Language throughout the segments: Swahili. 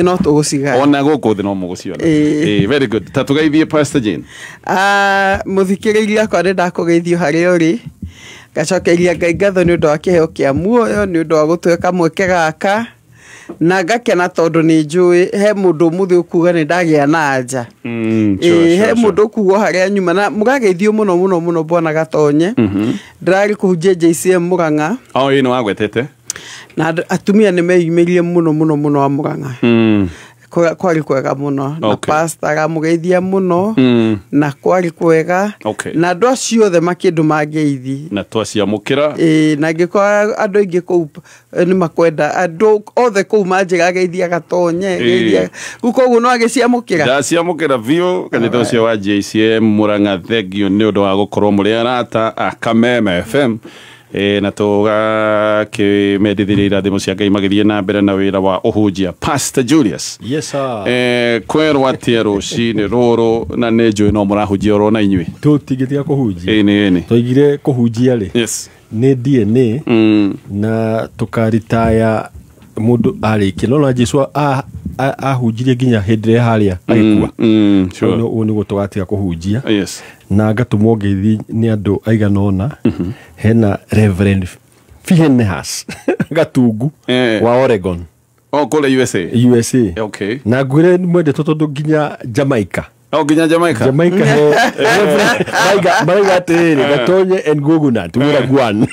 no tuguciga ona guku thi no muguciona very good tatugeithie Pastor Jane muthikiriria kwa ndenda kugeithio hari uri gacokeria Ngai ngatho ni undu wa kiheo kia muoyo ni undu wa gutweka mweke gaka na ngakena tondu ni njui he mundu muthi ukuga ni ndagia na nja he mundu ukuga haria nyuma na mugageithio muno bwana Gatonye ndirari kuhunjia JCM Murang'a ino wagwetete na atumia ni meyumirie muno wa Murang'a kwari kwega muno na pastor agamugeithia muno na kwari kwega na ndo ciothe makindu mangeithi na twaciamukira na ngikora andu ingi ku ni makwenda andu othe ku manjira geithia Gatonye geithia gukoguo no agiciamukira ndaciamukira vio kanitha ucio wa JCM Murang'a thegio ni undu wa gukorwo muri arata Kameme FM na toga ke medithirira thimo cia Ngai magithie na mbere na wira wa uhunjia Pastor Julius yes sir kwerwa tiero cini roro na nejo no murahunjia ro na inyui tutigitia kuhunjia ene toigire kuhunjia ri yes ni DNA na tukaritaya mundu ariki no na Jesu ahunjirie ginya hindire haria agikua sure ni gutugatiga kuhunjia yes na ngatumwo ngeithi ni andu aiganona hena Reverend Phineas Gatungu wa Oregon kule USA okay na ngwire mwende tondu nginya Jamaica ginya Jamaica Maiga tiri Gatonye and Guguna tumura Guan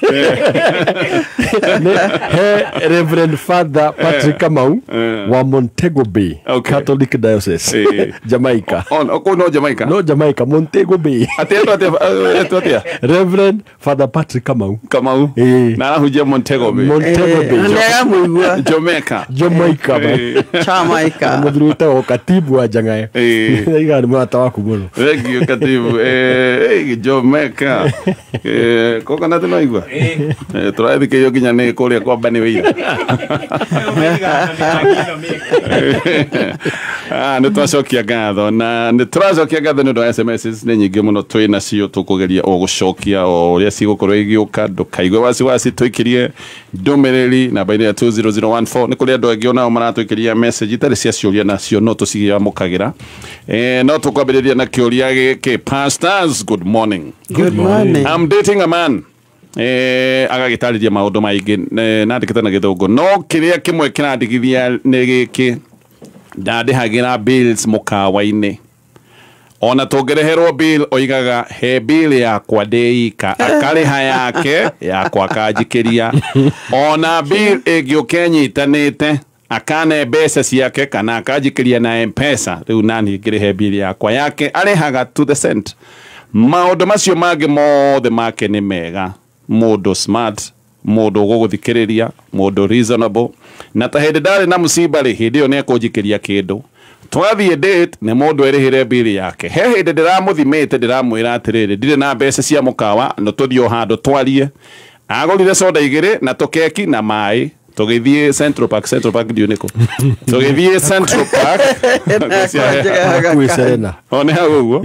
Reverend Father Patrick Kamau wa Montego Bay Catholic Diocese Jamaica no Jamaica Montego Bay atia Reverend Father Patrick Kamau na hujia Montego Bay Jamaica mudruta o katibu wa Jangae ni mwata waku muno regio katibu Jamaica coconut no igwa turathike yo ginya ne kuria kwa bani wira ne twacokia ngatho na ne turacokia ngatho ni ndo SMS ni nyingi muno twina cio tukugeria o gucokia o uria cigukorwo igiuka ndukaigwe wasi twikirie ndumiriri na baini ya 20014 ni kuria ndo ngiona maratwikiria message tari cia ciuria nacio no tucigia mukagira no tukwambiriria na kiuria giki pastors good morning I'm dating a man agagitariria maundu maingi nandikite na githungu no kiria kimwe kirandigithia ni giki ndandihagira bills mukawa-ini ona tungereherwo bill oigaga he bill yakwa ndeika akariha yake yakwa akanjikiria ona bill ingĩũkenyitanĩte akane mbeca ciake kana akanjikiria na M-Pesa riu nani ngirihe bill yakwa yake arihaga to the cent maundu macio mangĩ mothe make nĩ mega mundu smart mundu guguthikiriria mundu reasonable na ta hindi ndari na musiba ri hindi yo ne kunjikiria kindu twathie date ne mundu erihire bill yake he hindi ndiramuthimite ndiramwira atiriri ndire na mbeca cia mukawa no tuthio handu twarie agorire soda igire na tukeki na mai tugithie Central Park dioneko tugithie Central Park kuiserena one haguo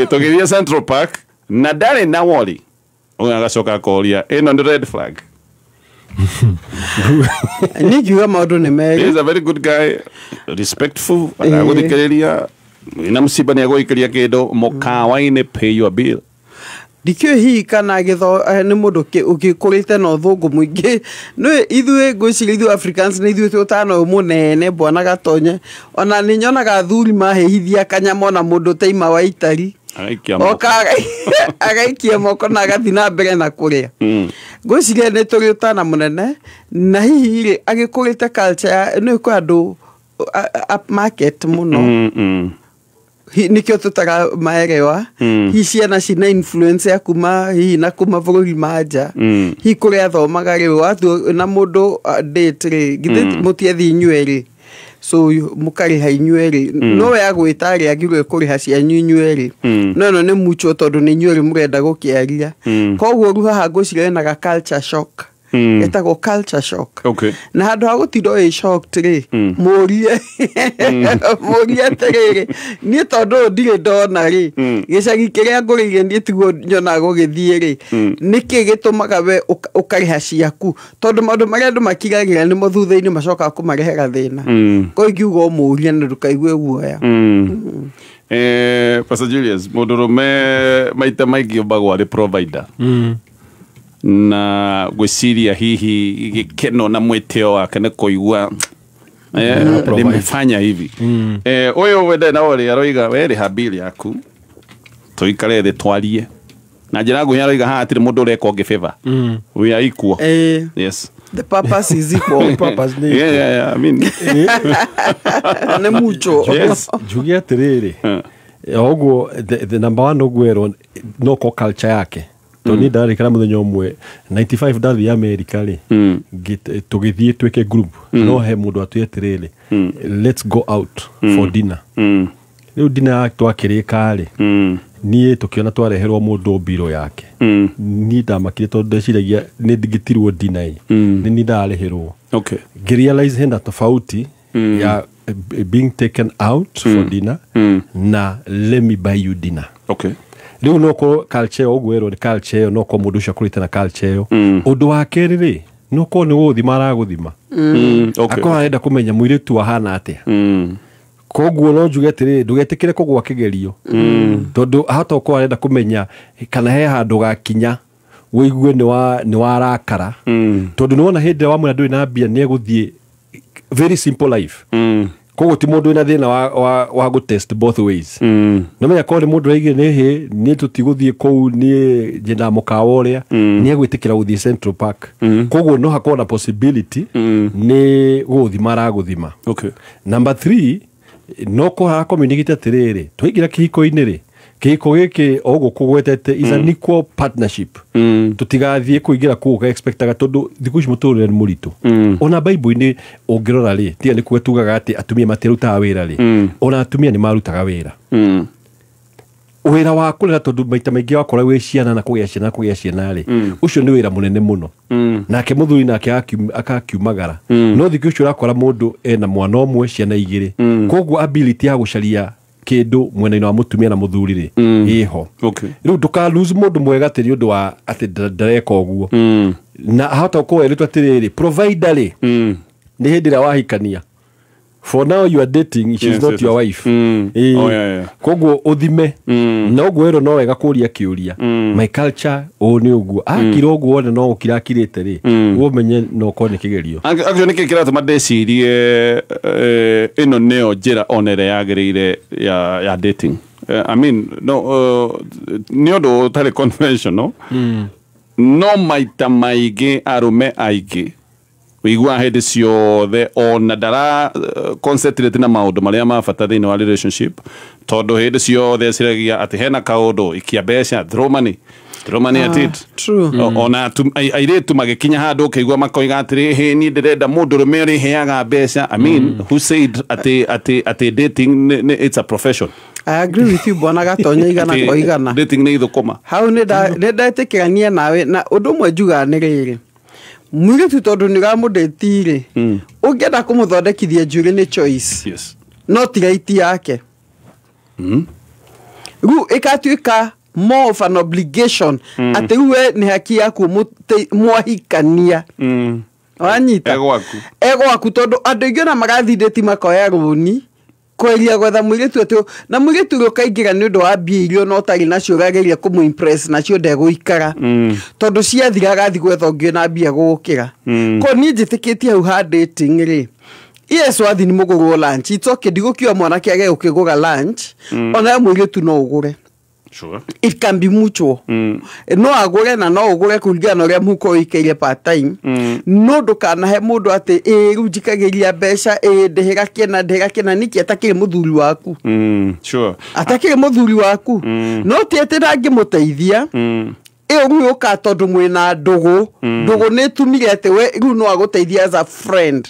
tugithie Central Park na ndari na wori agacoka koria ino ni red flag nikiuga maundu ni mega he is a very good guy respectful aguthikiria ina musiba ni aguikiria kindu mukawa-ini pay your bill dikio hi kana githo ni mundu ukikurite no thungu muingi no ithue ngwiciria ithu Africans ni ithu tutano munene bwana Gatonye ona ni nyonaga thuri mahehithia kanyamo na mundu teima wa itari agaikia moko na agathi na mbere na kuria ngwiciria ni turi utana munene na hihi ri agikurite culture ni kwa andu up market muno nikio tutaga maerewa hi ciana cina influence ya kuma hi na kuma bururi manja hi kuria thomaga ri watu na mundu date ri githe mutiethi nyweri so mukariha inyueri no ya gwitari agirwe kuriha cia inyueri no ni mucho tondu ni inyueri murenda gukiaria koguo ruha ngwiciria na culture shock etagwo culture shock. Okay. Na handu ha gutindo e shocked ri murie terere ni tondu ndire ndona ri gicagi kiria ngurige ni tiguo nyona gugithie ri niki gitumaga we ukariha ciaku tondu maundu maria andu makiragira ni muthutha-ini macoka kumarehera thina ko ngiuga umurie na ndukaigue guoya. Pastor Julius, mudurume maita maingĩ mbagwo arĩ provider na gwĩciria hihi gĩkeno na mwĩtĩo wake nĩ kũigua nimefanya hivi. Ũyũ wende na ũrĩa aroiga we rĩha bill yaku tũikare thĩ twarie na njĩra nguhĩ aroiga haha hatirĩ mũndũ ũreka ũngĩ favor, we are equal. Yes, the purpose is equal. Yeah, I mean ne mucho. Yes, njuge atiriri oguo the number one ogwero no ko culture yake toni ndari kana muthenya umwe 95 ndathi America ri tugithie tweke group no he mundu atwetiriri let's go out for dinner. Riu dinner twakirika ri nie tukiona twareherwo mundu biro yake ni ndamakire tondu ndeciragia ni ndigitirwo dinner ni ndareherwo. Okay, realize henda tofauti ya being taken out for dinner na let me buy you dinner. Okay, riu noko culture ogwero ni culture noko mundu ucio kurite na culture undu wa keriri noko ni guthima araguthima. Okay, akora enda kumenya muiritu ahana atia koguo no njuge atiri ndugetikire kugwa kigerio tondu hata uko arenda kumenya kana he handu gakinya wigue ni warakara tondu nona hindi wa mwana ndui na mbia ni eguthie very simple life. Koguo ti mundu ina thina wa go test both ways. No menya ko ni mundu aige ni tutiguthie kou ni jina mukawa uria ni egwitikira guthie Central Park. Koguo no hakona possibility ni guthima araguthima. Okay, number 3 no ko ha communicate atiriri twigira kihiko-ini ri kihiko giki ogu kugwetete is an equal partnership. Tutigathie kuigira kuga expectaga tondu thiku ici muturire ni muritu. Ona Bible-ini ungirora ri tia ni kuetugaga ati atumia matirutaga wira ri ona atumia ni marutaga wira. Wira wa kurera tondu maita maingi wakora wi ciana na kugia ciana ri ucio ni wira munene muno nake muthuri nake akakiumagara no thiku icio urakora mundu ena mwana omwe ciana igiri koguo ability ya gucaria kindu mwena-ini wa mutumia na muthuri ri iho. Okay, riu nduka lose mundu mwega tiri undu wa ati ndareka uguo na hata uko eritwa atiriri provider ri ni hindi ria wahikania for now you are dating, she is not your wife. Oh yeah. Koguo uthime na uguo ero no wega kuria kiuria my culture o ni uguo akira uguo wone no ukirakirite ri uguo menye no ko ni kigerio actually ni kikira tuma ndecirie ino neo njira onere yagirire ya dating. I mean no ni undu utari conventional no maita maigi arume aigi wigua hindi ciothe ona ndara concentrate na maundu maria mabata thiini wa relationship tondu hindi ciothe ciragia ati hena kaundu ikia mbeca throw money at it. True. Ona airetu magikinya handu ukaigua makoiga atiri he ni ndirenda mundu rume ri heaga mbeca. I mean who said ati dating it's a profession? I agree with you bwana gatonya igana kwa igana. Dating ni ithukuma Hau ni ndatikirania nawe na undu mwe njuga ni riri mwigitu tondu ni gamudetire ungienda kumuthondekithia njuri ni choice. Yes, no ti right yake. Ru ikatuika more of an obligation ati we ni haki yaku mwahikania wanyita ego aku tondu andu ingi na magathindeti makoya runi kweria gwetha mwiritu ati na mwiritu ro kaingira ni undu wa mbia irio no tari nacio gageria kumu impress nacio ndegũikara tondu ciathira gathi gwetha ungi na mbia gũkira ko ni njitikitie hau ha dating ri yes wathi ni mugurwo lunch it's okay ndigukiwa mwana kiage ukigura lunch ona mwiritu no ugure. Sure, it can be mutual. No agure na no ugure kuringana uria muko ikeire part time. No ndukana he mundu ati riu njikagiria mbeca ndihira kena niki atakire muthuri waku. Sure, atakire muthuri waku no ti ati ndangimuteithia Euka tondu mwina ndugu ndugu ni tumire ati we riu no aguteithia as a friend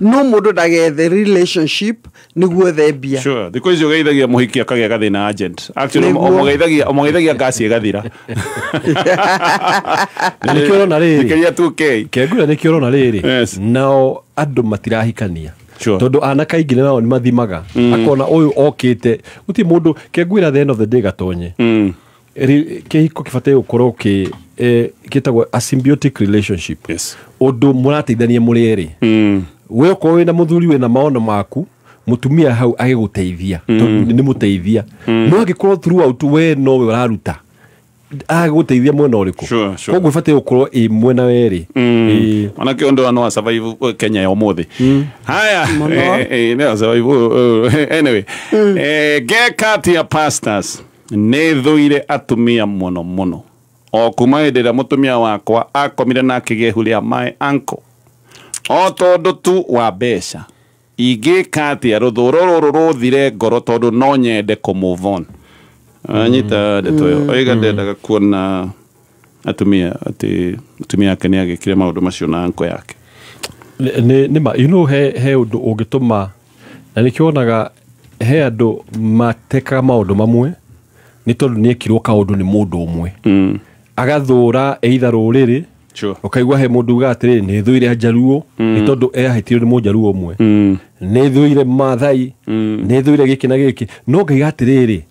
no mundu ndagethe relationship niguo thembia sure thiko icio geithagia muhiki akagĩa gathina agent actually omugeithagia ngasi igathira nikio na riri kiria 2k kegura nikio na riri nao andu matirahikania tondu ana kaingĩ nao ni mathimaga akona uyu okite uti mundu kegwira the end of the day gatonye kihiko kibataire gukorwo kitagwo a symbiotic relationship undu murateithania muri eri we ukorwo wina muthuri wina maono maku mutumia hau agiguteithia ni muteithia no agikorwo throughout we no we uraruta agiguteithia mwena uriku koguo ibataire gukorwo mwena weri ona kiondo no survive Kenya ya umuthi haya no survive anyway gekati ya pastors nethuire atumia muno o kuma hindira mutumia wakwa akomire na kigehuria my uncle o tondu tu wa besha igikatia ruthuro ruru ruthire ngoro tondu no nyende ku move on anyita ndetoyo oiga ndendaga kuona atumia yake ni agikire maundu macio na uncle yake ni ma you know he undu ungituma na nikionaga he andu mateka maundu mamwe ni tondu ni ekirwo kaundu ni mundu umwe agathura either ruriri ukaigwa he mundu ugatire ni thuire Jaruo ni tondu ehaitirwo ni munjaruo umwe ni thuire Mathai ni thuire giki na giki no ngaigatiriri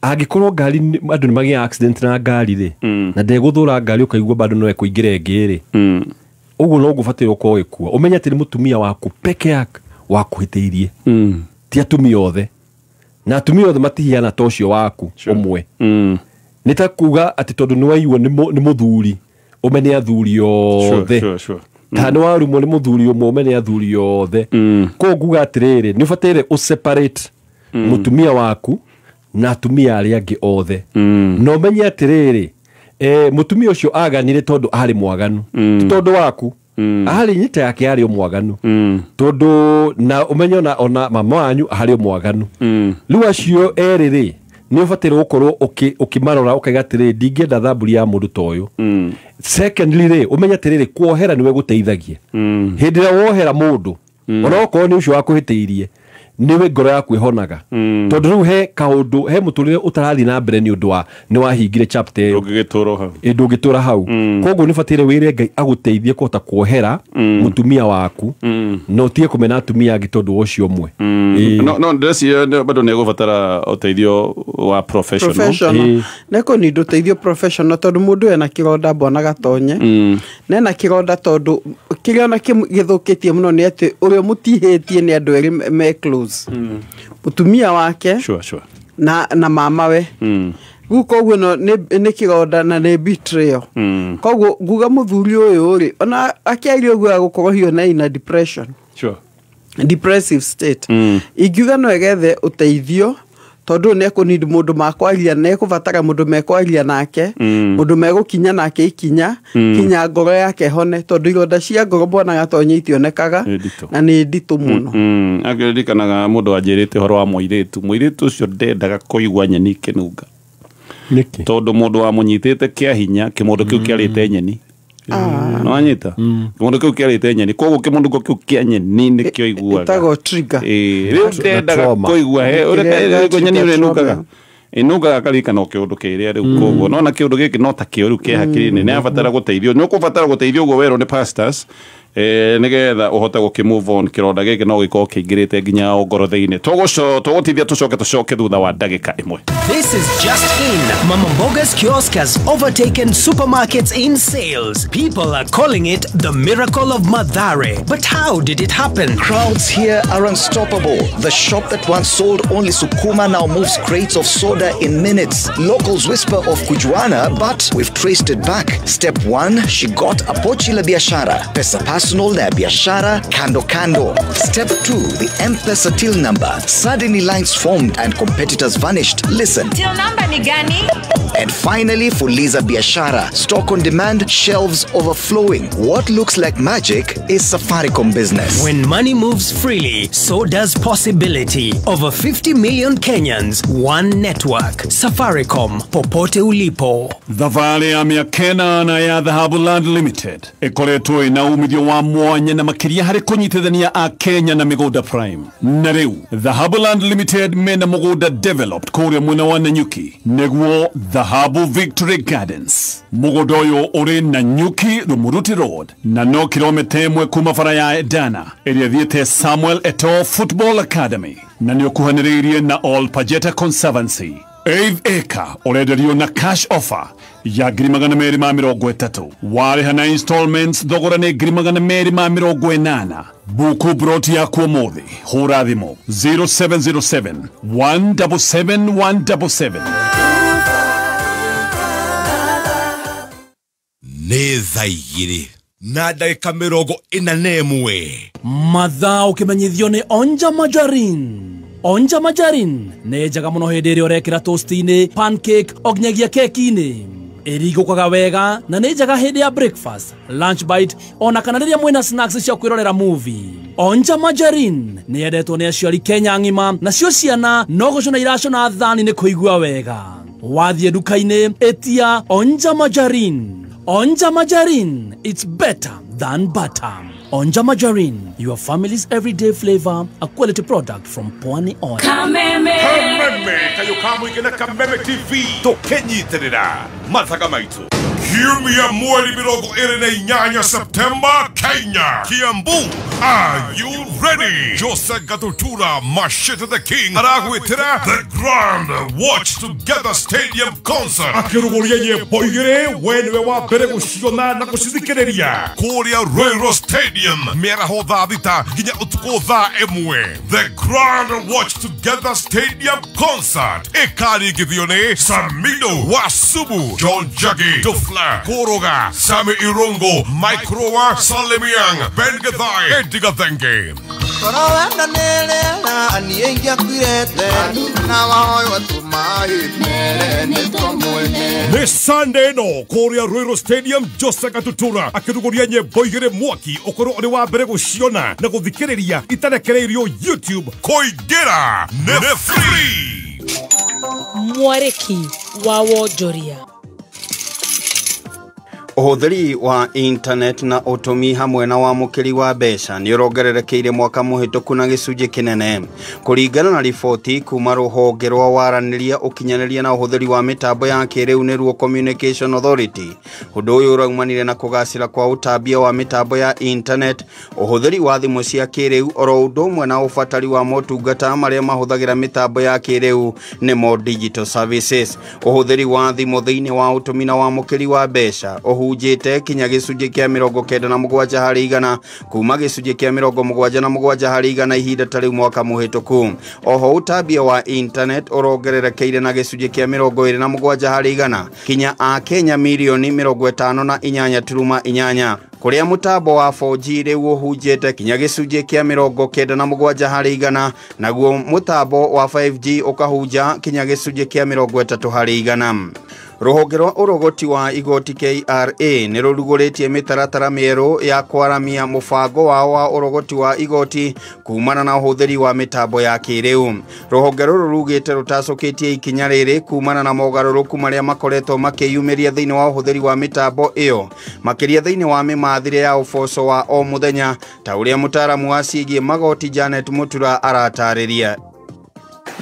agikorwo ngari andu ni magia accident na ngari ri na ndeguthura ngari ukaigwa bado no ekuingire ngiri uguo no gufatira uko gikua umenya ati ni mutumia waku peke yake wakuhiteirie ti atumia othe na atumia othe matihiana tocio waku umwe nitakuga ati tondu ni waiywo ni muthuri umene athuri othe tani warumo ni muthuri umwe umene athuri othe ko nguga atiriri ni ufatire useparate mutumia waku na atumia ari angi othe no umenye atiriri mutumia ucio aganire tondu ari mwaganu tondu waku ahari nyita yake ari mwaganu tondu na umenye ona mama wanyu ahari mwaganu riu acio eriri ni ufatire gukorwo ukimarora ukaigatire ndingenda thamburi ya mundu toyo secondly ri umenya atiriri kuohera niwe guteithagia hindira wohera mundu ona ukorwo ni ucio wakuhiteirie niwe ngoro yaku ihonaga tondu riu he kaundu he muturire utarathi na mbere ni undu wa ni wahingire chapter ndungitura hau koguo ni fatire wire Ngai aguteithie kuhota kuohera mutumia waku no tie kumena atumia angi tondu ucio umwe no ndesi bado ne gubatara uteithio wa professional neko ni uteithio professional tondu mundu ena kironda bona gatonye nena kironda tondu kiriona githukitie muno ni ati urio mutihitie ni andu eri me close mutumia wake na mama we guko no ni kironda na ni betrayal koguo nguga muthuri uyu ri ona akiaire guo gukorwo hiyo na ina depression depressive state ingiuga no egethe uteithio tondu ne ko need mundu makwaria ne kuvatara mundu mekwaria nake mundu megukinya nake ikinya kinya ngoro yake hone tondu ironda cia ngoro bona gatonye itionekaga na ni nditu muno agirikanaga mundu anjirite horo wa muiritu ucio ndendaga kuigwa nyeni kinunga niki tondu mundu wa munyitite kia hinya kimundu kiu kiarite nyeni no anyita kimundu kiu kiarite nyeni koguo kimundu kiu kia nyeni ni kio iguaga itago trigger riu ndendaga kuigwa he uri nyeni uri nukaga inuga karika no kiundu kiria riu koguo no na kiundu giki no ta kiuru ke hakiri-ini ni abatara guteithio no kubatara guteithio ugo wero ni pastors nigetha uhota gukimove on kironda giki no giko kingirite nginya ngoro thiini tugutithia tucoke thutha wa ndagika imwe. This is just in. Mama Mboga's kiosk has overtaken supermarkets in sales. People are calling it the miracle of Mathare. But how did it happen? Crowds here are unstoppable. The shop that once sold only sukuma now moves crates of soda in minutes. Locals whisper of kujuana, but we've traced it back. Step 1, she got a pochi la biashara. Pesa paso personal na biashara kando kando. Step 2, the M-Pesa till number. Suddenly lines formed and competitors vanished. Listen. Till number ni gani? And finally, Fuliza Biashara. Stock on demand, shelves overflowing. What looks like magic is Safaricom business. When money moves freely, so does possibility. Over 50 million Kenyans, one network. Safaricom, popote ulipo. Thabarĩ ya mĩaka ĩnana ya Dhahabu Land Limited ĩkoretwo ĩna umithio wa mwanya na makĩria harĩ kũnyitithania a Kenya na mĩgũnda prime. Na rĩu Dhahabu Land Limited mena mũgũnda developed kũrĩa mwena wa Nanyuki nĩguo Dhahabu Victory Gardens. Mũgũnda ũyũ ũrĩ Nanyuki Rumuruti Road na no kilomita 1 kuma bara ya Edana ĩrĩa thiĩte Samuel Eto'o Football Academy na nĩ ũkuhanĩrĩirie na All Pajeta Conservancy. 8 acre ũrenderio na cash offer ya $230,000. Warĩha na installments thogora nĩ $280,000. Buku broti ya kuomothi hũra thimũ 0707 177 177. Nĩ thaa igĩrĩ na ndagĩka 41 mathaa ũkĩmenyithio nĩ Onja Majarin. Onja Majarin nĩ njega mũno hĩndĩ ĩrĩa ũrekĩra toast-inĩ, pancake, oginyagia keki-inĩ. Ĩrigũkaga wega na nĩ njega hĩndĩ ya breakfast, lunch bite, ona kana rĩrĩa mwĩna snacks cia kwĩrorera movie. Onja Majarin nĩ yendetwo nĩ aciari Kenya ng'ima, nacio ciana no gũcona iracona thani nĩ kũigua wega. Wathiĩ nduka-inĩ etia Onja Majarin. Onja Majarin, it's better than butter. Onja Majarin, your family's everyday flavor, a quality product from Pwani Oil. Kameme kayo kamuike na Kameme TV tukenyitirira mathaga maitu. Kiumia mweri 28 September, Kenya, Kiambu. Are you ready? Jose Gatutura, Mashita the King, aragwitira the Grand Watch Together Stadium Concert. Akiruguria boigire wenwe wa mbere guciona na gucithikiriria kuria Ruiru Stadium mĩaraho thaa thita nginya ũtukũ thaa ĩmwe. The Grand Watch Together Stadium Concert ĩkaringithio nĩ Samido wa Subu, John Jagi, Dufla, Koroga, Sami Irungu, Mike Roa, Salimiang, Ben Gathai, Edgar Thenge. This Sunday no Korea Ruiru Stadium Jose Gatutura akiruguria nyĩmbo igĩrĩ mwaki ũkorwo ũrĩ wa mbere gũciona na gũthikĩrĩria itarekereirio YouTube kũingĩra nĩ free. Mwariki wa Wonjoria. Ũhũthĩri wa internet na ũtũmi hamwe na wamũkĩri wa mbeca nĩ ũrongererekeire mwaka mũhĩtũku na gĩcunjĩ kĩnene. Kũringana na riboti kuma rũhonge rwa waranĩria ũkinyanĩria na ũhũthĩri wa mĩtambo ya kĩrĩu nĩruo Communication Authority, ũndũ ũyũ ũraumanire na kũgacĩra kwa ũtambia wa mĩtambo ya internet, ũhũthĩri wa thimũ cia kĩrĩu oro ũndũ ũmwe na ũbatari wa motungata marĩa mahũthagĩra mĩtambo ya kĩrĩu nĩmo digital services. Ũhũthĩri wa thimũ thĩinĩ wa ũtũmi na wamũkĩri wa mbeca ũhunjĩte kinya gĩcunjĩ kĩa 97 harĩ 100 kuma gĩcunjĩ kĩa 77 harĩ 100 ihinda tarĩu mwaka mũhĩtũku. Oho ũtambia wa internet ũrongererekeire na gĩcunjĩ kĩa 27 harĩ 100 kinya a Kenya milioni 58.8 kuria mutambo wa 4G rĩu ũhunjĩte kinya gĩcunjĩ kĩa 97 harĩ 100 naguo mutambo wa 5G ũkahunja kinya gĩcunjĩ kĩa 30 harĩ 100. Rũhonge rwa ũrogoti wa igoti KRA nĩ rũrugũrĩtie mĩtaratara mĩerũ ya kwaramia mũbango wao wa ũrogoti wa igoti kumana na ũhũthĩri wa mĩtambo ya kĩrĩu. Rũhonge rũrũ rugĩte rũtacũkĩtie ikinya rĩrĩ kumana na mogarũrũku marĩa makoretwo makĩyumĩria thĩinĩ wa ũhũthĩri wa mĩtambo ĩyo, makĩria thĩinĩ wa mĩmathĩre ya ũboco wa o mũthenya, ta ũrĩa mũtaaramu wa ciĩgiĩ magoti Janet Mutura aratarĩria.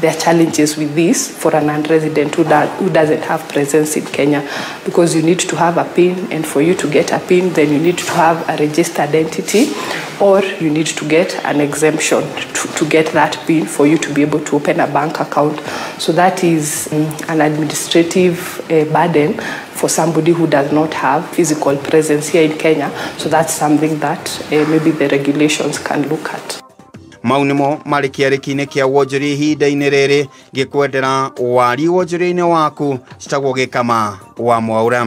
There are challenges with this for a non-resident who doesn't have presence in Kenya, because you need to have a PIN, and for you to get a PIN, then you need to have a registered entity, or you need to get an exemption to get that PIN for you to be able to open a bank account. So that is an administrative burden for somebody who does not have physical presence here in Kenya. So that's something that maybe the regulations can look at. Maunimo marĩ kĩarĩki-inĩ kĩa wonjoria ihinda-inĩ rĩrĩ, ngĩkwendera wari wonjoria-inĩ waku citagwo Gĩkama wa Mwaura.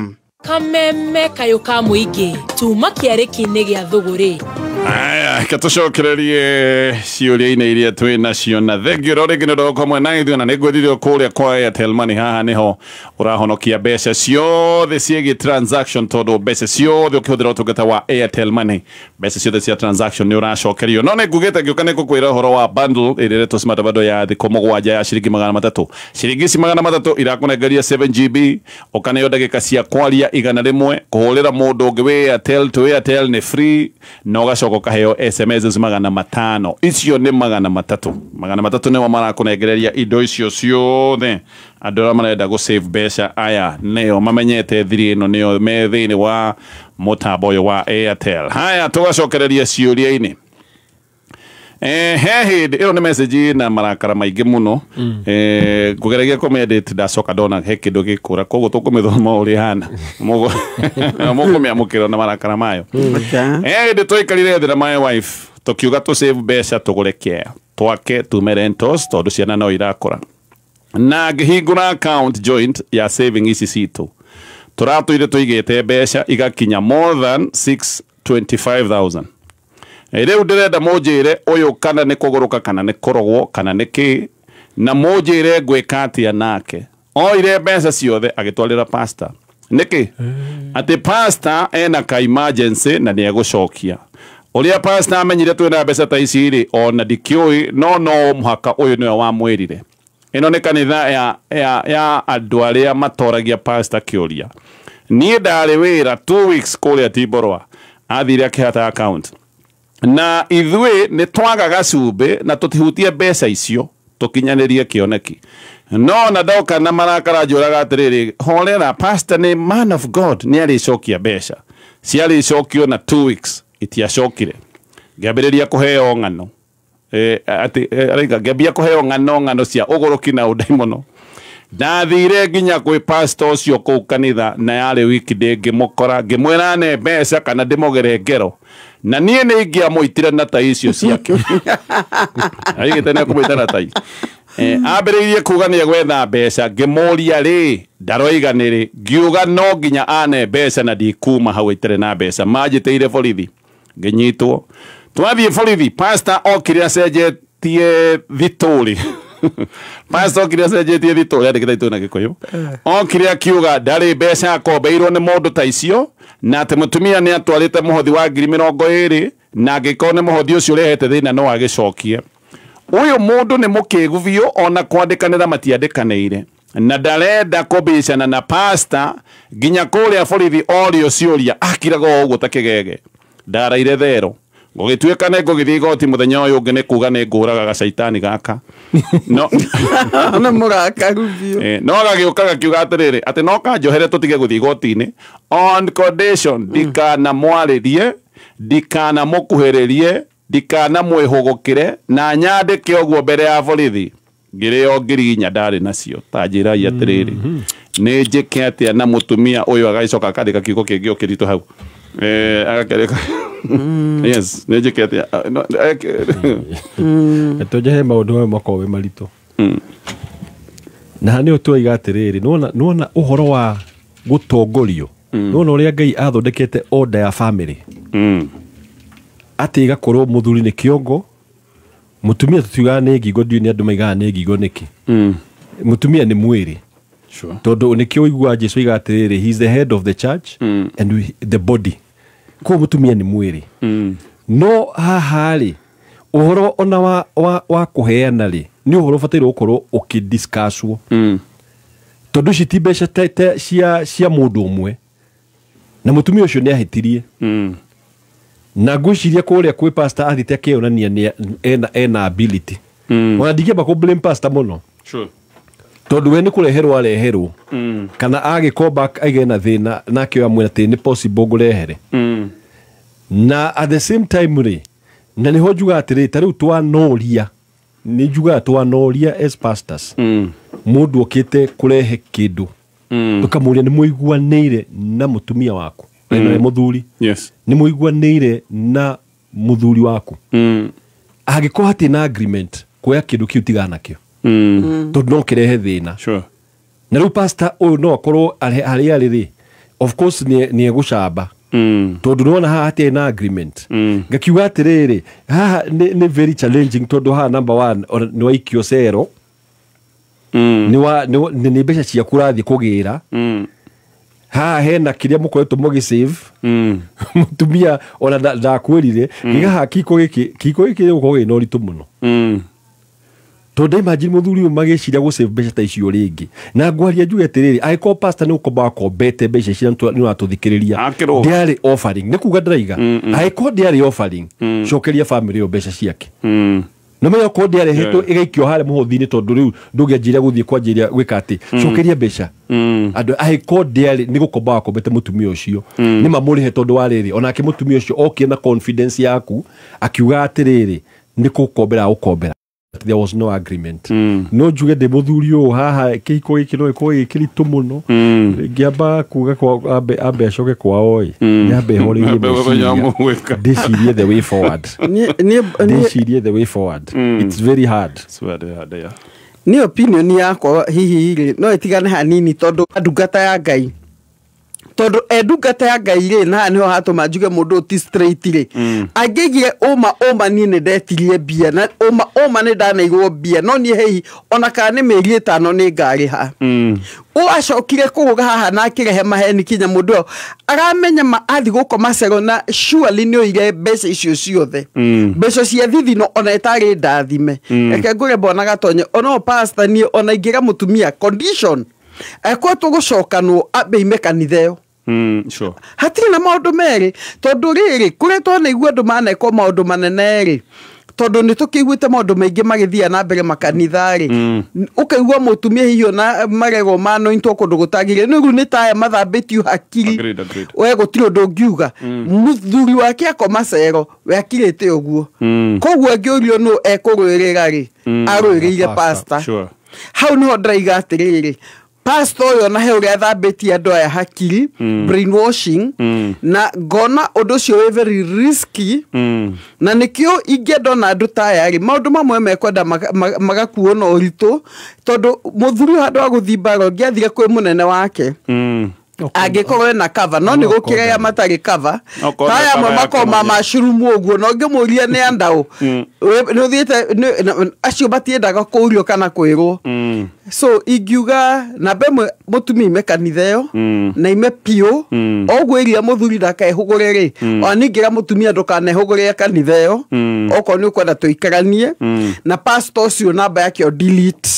kameme kayo ka muingi tuma kiariki-inĩ gĩa thũgũrĩ. Aya, katucokererie ciũria-inĩ iria twĩ nacio na thengio ro rĩngĩ nĩ ũndũ ũkomwe na ithuĩ na nĩ ngwĩrire kũrĩa kwa Airtel Money haha nĩho ũrahonokia mbeca ciothe ciĩgiĩ transaction tondũ mbeca ciothe ũkĩhũthĩra ũtungata wa Airtel Money mbeca ciothe cia transaction nĩ ũracokerio no nĩ ngugĩte ngĩũka nĩ ngũkwĩra ũhoro wa bundle ĩrĩa ĩretwo smart bundle ya thikũ mũgwanja ya ciringi 300 ciringi ici 300 irakũnengeria 7GB ũkaneo ndagĩka cia kwaria 100 kũhũrĩra mũndũ ũngĩ wĩ Airtel to Airtel nĩ free na ũgacoka kaheo SMS 500 icio nĩ 300 nĩmo marakũnengereria indo icio ciothe andũ arĩa marenda gũ save mbeca aya nĩo mamenyete thiri ĩno nĩo me thĩinĩ wa mũtambo ũyũ wa Airtel. Haya tũgacokereria ciũria-inĩ he hĩndĩ ĩyo nĩ message na marakara maingĩ mũno kũgeragia kũmedit ndacoka ndona he kĩndũ gĩkũra koguo tũkũmĩthoma ũrĩa hana mũkũmĩamũkĩra na marakara mayo hĩndĩ twaikarire thĩ na my wife tũkiuga tũ save mbeca tũgũre care twake tume rentals tondũ ciana no irakũra na ngĩhingũra account joint ya saving ici citũ tũratũire tũigĩte mbeca igakinya more than 625,000 rĩu ndĩrenda mũnjĩre ũyũ kana nĩ kũgũrũka kana nĩ kũrogwo kana nĩ kĩ na mũnjĩre ngwĩka atĩa nake oire mbeca ciothe agĩtwarĩra pastor nĩkĩ atĩ pastor ena ka emergency na nĩ egũcokia ũrĩa pastor amenyire twĩna mbeca ta ici rĩ ona ndikĩũĩ no mũhaka ũyũ nĩwe wamwĩrire ĩno nĩ kanitha ya andũ arĩa matoragia pastor kĩũria niĩ ndarĩ wĩra 2 weeks kũrĩa Tiborwa athire akĩhata account na ithuĩ nĩ twagaga cumbĩ na tũtihutie mbeca icio tũkinyanĩrie kĩoneki no na ndoka na marakara njũraga atĩrĩrĩ horera pastor nĩ man of God nĩ arĩcokia mbeca ciarĩcokio na 2 weeks itiacokire ngĩambĩrĩria kũheo ng'ano ngĩambia kũheo ng'ano cia ũgũrũki na ũdaimono ndathire nginya kwĩ pastor ũcio kũu kanitha na yarĩ wiki ngĩmũkora ngĩmwĩra ne mbeca kana ndĩmũgere ngero na niĩ nĩ ingĩamũitire na ta icio ciake aigĩte nĩ akũmũita na tai ambĩrĩirie kuga nĩ gwetha mbeca ngĩmũria rĩ ndaroiga nĩ rĩ ngiuga no nginya ane mbeca na ndikuma hau itarĩ na mbeca manjĩtĩire borithi ngĩnyitwo twathiĩ borithi pastor okire acenjetie thitũrĩ pastor okire acenjetie thitũrĩ andĩkĩte itũ na Gĩkũyũ okire akiuga ndarĩ mbeca akombeirwo nĩ mũndũ ta icio na atĩ mũtumia nĩ atwarĩte mũhothi wa 20,000 na angĩkorwo nĩ mũhothi ũcio ũrehete thĩna no agĩcokie ũyũ mũndũ nĩ mũkĩguvio ona kwandĩkanĩra matiandĩkanĩire na ndarenda kũbicana na pastor nginya kũrĩa borithi orio ciũria akiraga ũguo ta kĩgege ndaraire thero gũgĩtuĩka nĩ ngũgĩthiĩ igoti mũthenya ũyũ ũngĩ nĩ kuga nĩ ngũraga gacaitani gaka no na mũrakarubio no gagĩũka gakiuga atĩrĩrĩ atĩ no kanjohere tũtige gũthiĩ igoti-inĩ on condition ndikanamwarĩrie ndikanamũkuhĩrĩrie ndikanamwĩhũgũkĩre na nyandĩke ũguo mbere ya borithi ngĩrĩo ngirinya ndarĩ nacio ta njĩrai atĩrĩrĩ nĩ njĩke atĩa na mũtumia ũyũ agagĩcoka akandĩka kiugo kĩngĩ ũkĩritũ hau agakereka yes nĩ njĩke atĩa tũnjehe maũndũ mamwe makorwo maritũ na nĩ ũtũiga atĩrĩrĩ nĩwona ũhoro wa gũtongorio nĩwona ũrĩa Ngai athondekete order ya family atĩ igakorwo mũthuri nĩ kĩongo mũtumia tũtiugaga nĩ ngingo ndiũ nĩ andũ maigaga nĩ ngingo nĩkĩ mũtumia nĩ mwĩrĩ tondũ nĩkĩo ũiguaga Jesũ iga atĩrĩrĩ he is the head of the church and the body kwa mũtumia nĩ mwĩrĩ no haha rĩ ũhoro ona wa kũheana rĩ nĩ ũhoro ũbatairwo gũkorwo ũkĩdiscusswo tondũ ici ti mbeca cia mũndũ ũmwe na mũtumia ũcio nĩ ahĩtirie na ngwĩciria kũrĩa kwĩ pastor athite akĩonania ena ability ona ndingĩamba kũ blame pastor mũno tondũ we nĩ kũreherwo areherwo kana agĩkomba aige na thĩna na akĩoya mwena atĩ nĩ possible ngũrehere na at the same time rĩ na nĩho njugaga atĩrĩ ta rĩu twanoria nĩ njugaga twanoria as pastors mũndũ okĩte kũrehe kĩndũ tũkamũria nĩ mũiguanĩire na mũtumia waku na mũthuri nĩ mũiguanĩire na mũthuri waku angĩkorwo hatirĩ na agreement kuoya kĩndũ kĩu tigana nakĩo tondũ no kĩrehe thĩna na rĩu pastor ũyũ no akorwo harĩa arĩ rĩ of course ni egucamba tondu nona haha hatirĩ na agreement ngakiuga atĩrĩrĩ haha nĩ very challenging tondu haha number 1 nĩ waikio cero nĩ mbeca ciaku ũrathiĩ kũgĩra haha hena kĩrĩa mũkoretwo mũgĩsave mũtumia ona ndakwĩrire ngiga haha kiko gĩkĩ gĩgũkorwo gĩna ũritũ mũno tondu imagine muthuri magĩciria gũsave mbeca ta icio rĩngĩ na ngwaria njuge atĩrĩrĩ angĩkorwo pastor nĩ ũkomba kombete mbeca icio nĩ ũratũthikĩrĩria ndiarĩ offering nĩ kuga ndaraiga angĩkorwo ndiarĩ offering cokeria family ĩyo mbeca ciake no menya ko ndiarĩ hetwo ĩgaikio harĩa mũhothi-inĩ tondu rĩu ndũngĩanjĩria gũthiĩ kwanjĩria gwĩka atĩ cokeria mbeca andũ angĩkorwo ndiarĩ nĩ gũkomba kombete mũtumia ũcio nĩ mamũrĩhe tondu wa rĩrĩ onake mũtumia ũcio okire na confidence yaku akiuga atĩrĩrĩ nĩ gũkombera gũkombera there was no agreement no njuge ndĩ mũthuri ũyũ haha kĩhiko gĩkĩ no gĩkorwo gĩkĩritũ mũno ngĩamba kuga ambe acoke kwao nĩ ambe horerie ndĩcirie the way forward ndĩcirie the way forward it's very hard nĩ opinion yakwa hihi no ĩtigane hanini tondu ndungata ya Ngai tondu ndungata ya Ngai rĩ na nĩho hatũma njuge mũndũ ti straight rĩ angĩgire ũma niĩ nĩ ndetirie mbia na ũma nĩ ndanaigwo mbia no niĩ hihi ona kana nĩ mĩeri 5 nĩ ngarĩha acokire kũgũga haha na akĩrehe maheni kinya mũndũ ũyũ aramenya athi gũkoma cero na surely nĩ oire mbeca icio ciothe mbeca cia thithino ona itarĩ ndathime reke ngũre bona gatonye ona pastor niĩ ona ingĩra mũtumia condition ekwo tũgũcokanwo ambe ime kanitha ĩyo sure hatirĩ na maũndũ merĩ tondu rĩrĩ kũrĩa twanaigua andũ manekwo maũndũ manene rĩ tondu nĩ tũkĩiguĩte maũndũ maingĩ magĩthia na mbere makanitha rĩ ũkaigua mũtumia hihi na marego manointwo kũndũ gũtagĩrĩire nĩ rĩu nĩ taya mathambĩtio hakiri we gũtirĩ ũndũ ũngiuga mũthuri wake akoma cero we akirĩte ũguo koguo angĩũrio nũ ekũrũĩrĩra rĩ arũĩrĩire pastor hau nĩho ndĩraiga atĩrĩrĩ pastor ũyũ na he ũrĩa athambĩtie andũ aya hakiri brainwashing na ngona ũndũ ũcio wĩ very risky na nĩkĩo ingĩenda na andũ ta aya rĩ maũndũ mamwe mekwenda magakuo na ũritũ tondu mũthuri handũ wa gũthiĩ mbara ũngĩathire kwĩ mũnene wake angĩkorwo na cover no nĩ gũkĩrĩa matarĩ cover taya amwe makoma mashurumu ũguo no ngĩmũria nĩ andaũ nĩ ũthiĩte acio matiendaga kũũrio kana kwĩrwo so ingiuga na mbemwe mũtumia ime kanitha ĩyo na ime piũ oguo iria mũthuri ndakehũgũre rĩ ona ningĩra mũtumia ndũkanehũgũre kanitha ĩyo okorwo nĩ ũkwenda tũikaranie na pastor ũcio namba yake o delete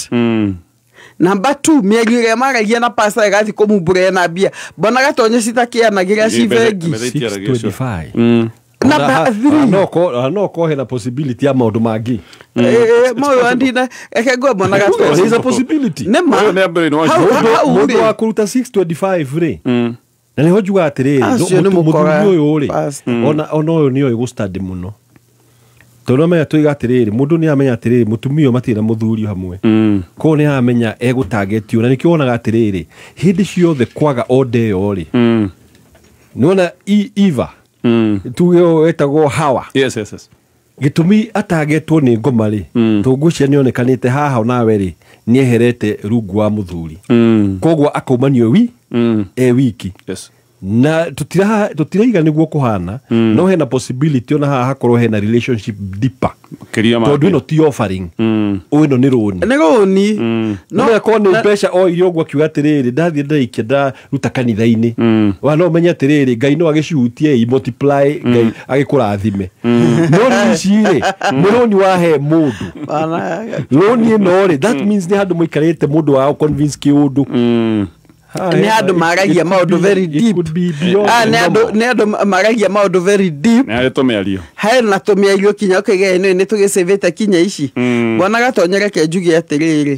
Number 2, mieri ĩrĩa maragia na pastor ĩgathi kũmumbũra na mbia bona gatonye citakĩanagĩra civengi 625 Number 3 no ko hena possibility ya maũndũ mangĩ maũndũ andina eke ngwe bona gatonye there is a possibility mũndũ wa kũruta 625 rĩ na nĩho njuga atĩrĩrĩ mũthuri ũyũ rĩ ona ũyũ nĩoĩ gũstudy mũno tondu menya tũiga atĩrĩrĩ mũndũ nĩ amenya atĩrĩrĩ mũtumia ũyũ matirĩ na mũthuri hamwe ko nĩ amenya egũtargetio na nĩkĩo wonaga atĩrĩrĩ hĩndĩ ciothe kwaga order ĩyo rĩ nĩwona Eva tuge wetagwo Hawa gĩtũmi atagetwo nĩ ngoma rĩ tũngũcia nĩonekanĩte haha nawe rĩ nĩeherete rungu wa mũthuri koguo akaumanio wiki na tutiraiga nĩguo kũhana no hena possibility ona haha hakorwo hena relationship deeper tondu ĩno ti offering ĩno nĩ rũni no ĩkorwo nĩ mbeca o irio ũguo akiuga atĩrĩrĩ ndathiĩ ndaikia ndaruta kanitha-inĩ wa no ũmenye atĩrĩrĩ Ngai no agĩcihutie multiply Ngai agĩkũrathime no rĩci-rĩ nĩ rũni wahe mũndũ rũni ĩno rĩ that means nĩ handũ mũikarĩte mũndũ wa convince kĩũndũ nĩ andũ maragia maũndũ very deep nĩ andũ maragia maũndũ very deep hena tũmĩario kinya ũkĩgea nĩ tũgĩcĩvĩte kinya ici bona gatonyere ke njuge atĩrĩrĩ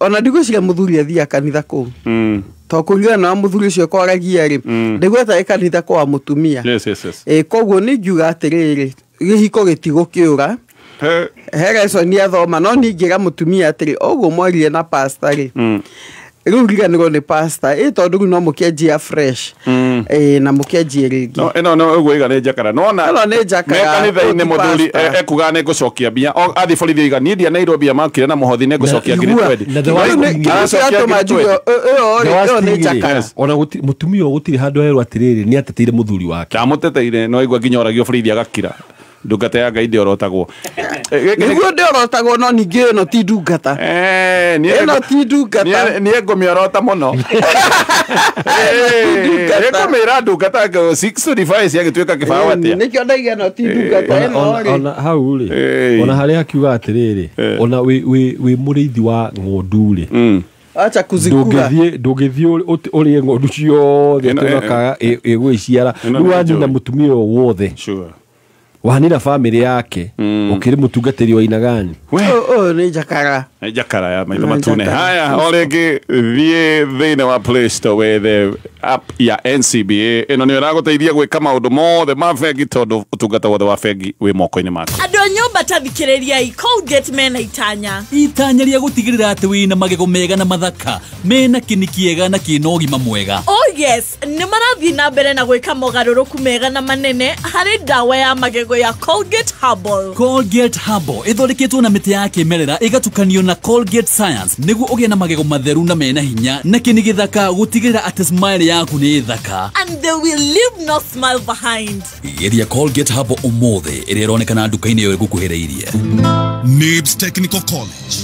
ona ndigwĩciria mũthuri athiaga kanitha kũu to kũringana na mũthuri ũcio kwaragia rĩ ndigweta kanitha kwa mũtumia koguo nĩ ngiuga atĩrĩrĩ gĩhiko gĩtigũkĩũra Harrison nĩ athoma no ningĩra mũtumia atĩrĩ ũguo mwarire na pastor rĩ riu riganirwo ni pasta tondu no mukienjia fresh na mukienjia ringi no uguo igane jakara no ni jakara kanitha-ini muthuri ekuga ni ngucokia mbia athi borithi iga ni ndia Nairobi amakire na muhothi ni ngucokia ngiri 20 ni jakara ona mutumio gutiri handu herwa atiriri ni ateteire muthuri wake ndamuteteire no igwa nginya oragio borithi agakira ndungata ya Ngai ndiorotagwo niguo ndiorotagwo no ningĩ ĩno ti ndungata ĩno ti ndungata niĩ ngũmĩorota mũno ĩkũmĩra ndungata 625 ciagĩtuĩka kĩbaũ atĩa nĩkĩo ndaiga ĩno ti ndungata ĩno ona hau rĩ ona harĩa akiuga atĩrĩrĩ ona wĩ mũrĩithi wa ng'ondu rĩ acha kuzikura ndũngĩthiĩ ũrĩe ng'ondu ciothe tũnokaga ĩgwĩciara rĩu wanina mũtumia wothe wanira family yake ukiri mutungatiri wa aina gani ni jakara ya maitho matune haya orenge thine wa Play Store with app ya NCBA ino ni raguteithia gwika maundu mothe ma bengi tondu utungata wothe wa bengi wi moko-ini maku andu nyumba tathikiriria Colgate mena itanya ria gutigirira ati wina magego mega na mathaka mena kinikiega na kina ũgima mwega. Oh yes, ni marathi na mbere na gwika mogaruruku mega na manene hari dawa ya magego ya Colgate Herbal. Colgate Herbal ithondeketwo na mĩtĩ ya kĩmerera ĩgatukanio na Colgate Science nĩguo ũgĩe na magego matheru na mena hinya na kĩni gĩthaka gũtigĩrĩra atĩ smile yaku nĩ thaka. And they will leave no smile behind. Geria Colgate Herbal ũmũthĩ ĩrĩa ĩronekana nduka-inĩ ĩyo ĩgũkuhĩrĩirie. NIBS Technical College.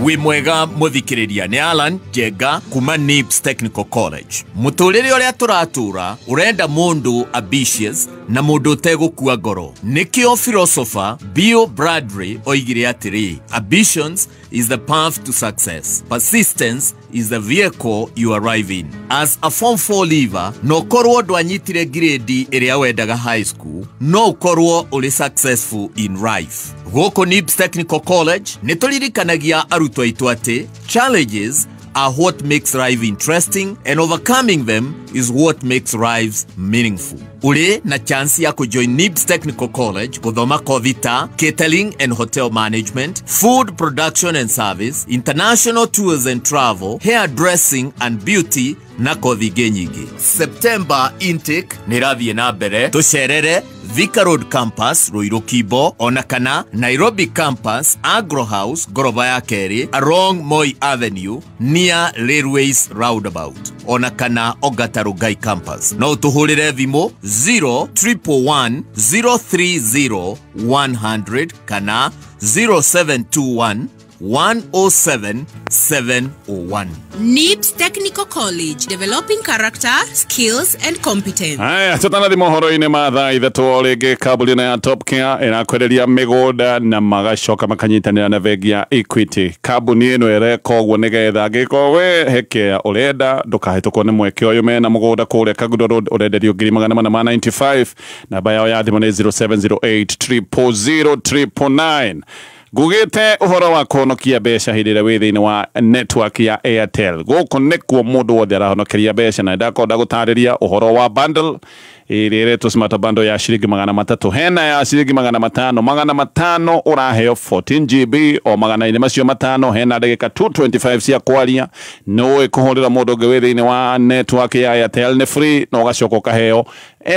We mwega muthikiriria ni Alan Jega kuma NIBS Technical College. Muturire uria turatura urenda mundu ambitious na mundu utegukua ngoro. Nikio philosopher Bill Bradbury oigire atiri, ambitions is the path to success. Persistence is the vehicle you arrive in. As a Form 4 leaver, no korwo ndwanyitire grade iria wendaga high school, no korwo uri successful in life. Goko NIBS Technical College nituririkanagia arutwo aitu ati challenges are what makes life interesting and overcoming them is what makes lives meaningful. Uri na chance ya kujoin NIBS Technical College kuthoma kothi ta catering and hotel management, food production and service, international tours and travel, hairdressing and beauty na kothi nyingi. September intake nirathie na mbere tucerere Thika Road Campus Ruiru Kibo ona kana Nairobi Campus Agro House goroba ya keri along Moi Avenue near Railways Roundabout ona kana Ogata Rugai Campus. No tuhurire thimo 0111 030 100 kana 0721 107 701. NIBS Technical College, developing character, skills and competence. Haya, tutana thimo horo-ini ma thaa ithatu orenge kambuni ya Top Care irakwereria migunda na magacoka makanyitanira na bengi ya Equity. Kambuni ino ereka uguo nigetha angiko we heke urenda ndukahitũkwo ni mweke uyu mena mugunda kuria Kagudo Road urenderio 495 namba yao ya thimu ni 0708 000 999. Gugite uhoro wa kuhonokia mbeca hindire wi thiini wa network ya Airtel. Guku nikuo mundu wothe arahonokeria mbeca na ndakonda gutariria uhoro wa bundle ireretwo smart bundle ya shilingi 300 hena ya shilingi 500 uraheo 14 GB o 400 macio matano hena ndagika 225 cia kwaria no ikuhurira mundu ngi wi thiini wa network ya Airtel ni free no gacoka kaheo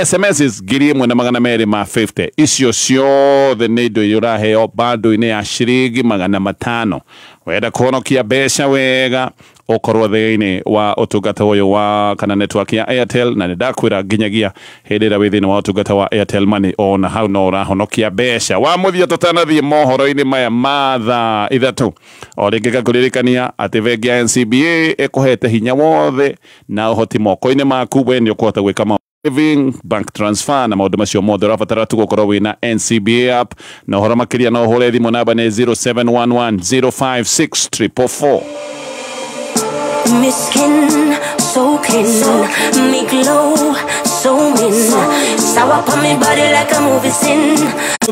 SMS ngiri 1,250 icio ciothe nĩ indo iraheo bando-inĩ ya shilingi 500. Wenda kuhonokia mbeca wega ukorwo thĩinĩ wa ũtungata ũyũ wa kana network ya Airtel na ndakwĩra nginyagia hĩndĩ ĩrĩa wĩ thĩinĩ wa ũtungata wa Airtel Money ona hau no ũrahonokia mbeca wa mũthia tũtanathiĩ mohoro-inĩ maya ma thaa ithatu. O rĩngĩ ngakũririkania atĩ bengi ya NCBA ĩkũhete hinya wothe na ũhoti moko-inĩ maku we nĩ ũkũhota gwĩka saving, bank transfer na maundu macio mothe urabatara tu gukorwo wina NCBA app na uhoro makiria no uhure thimu namba ni 0711 056 444. Miskin, soaking, me glow. zoom in. Sour on me body like a movie scene.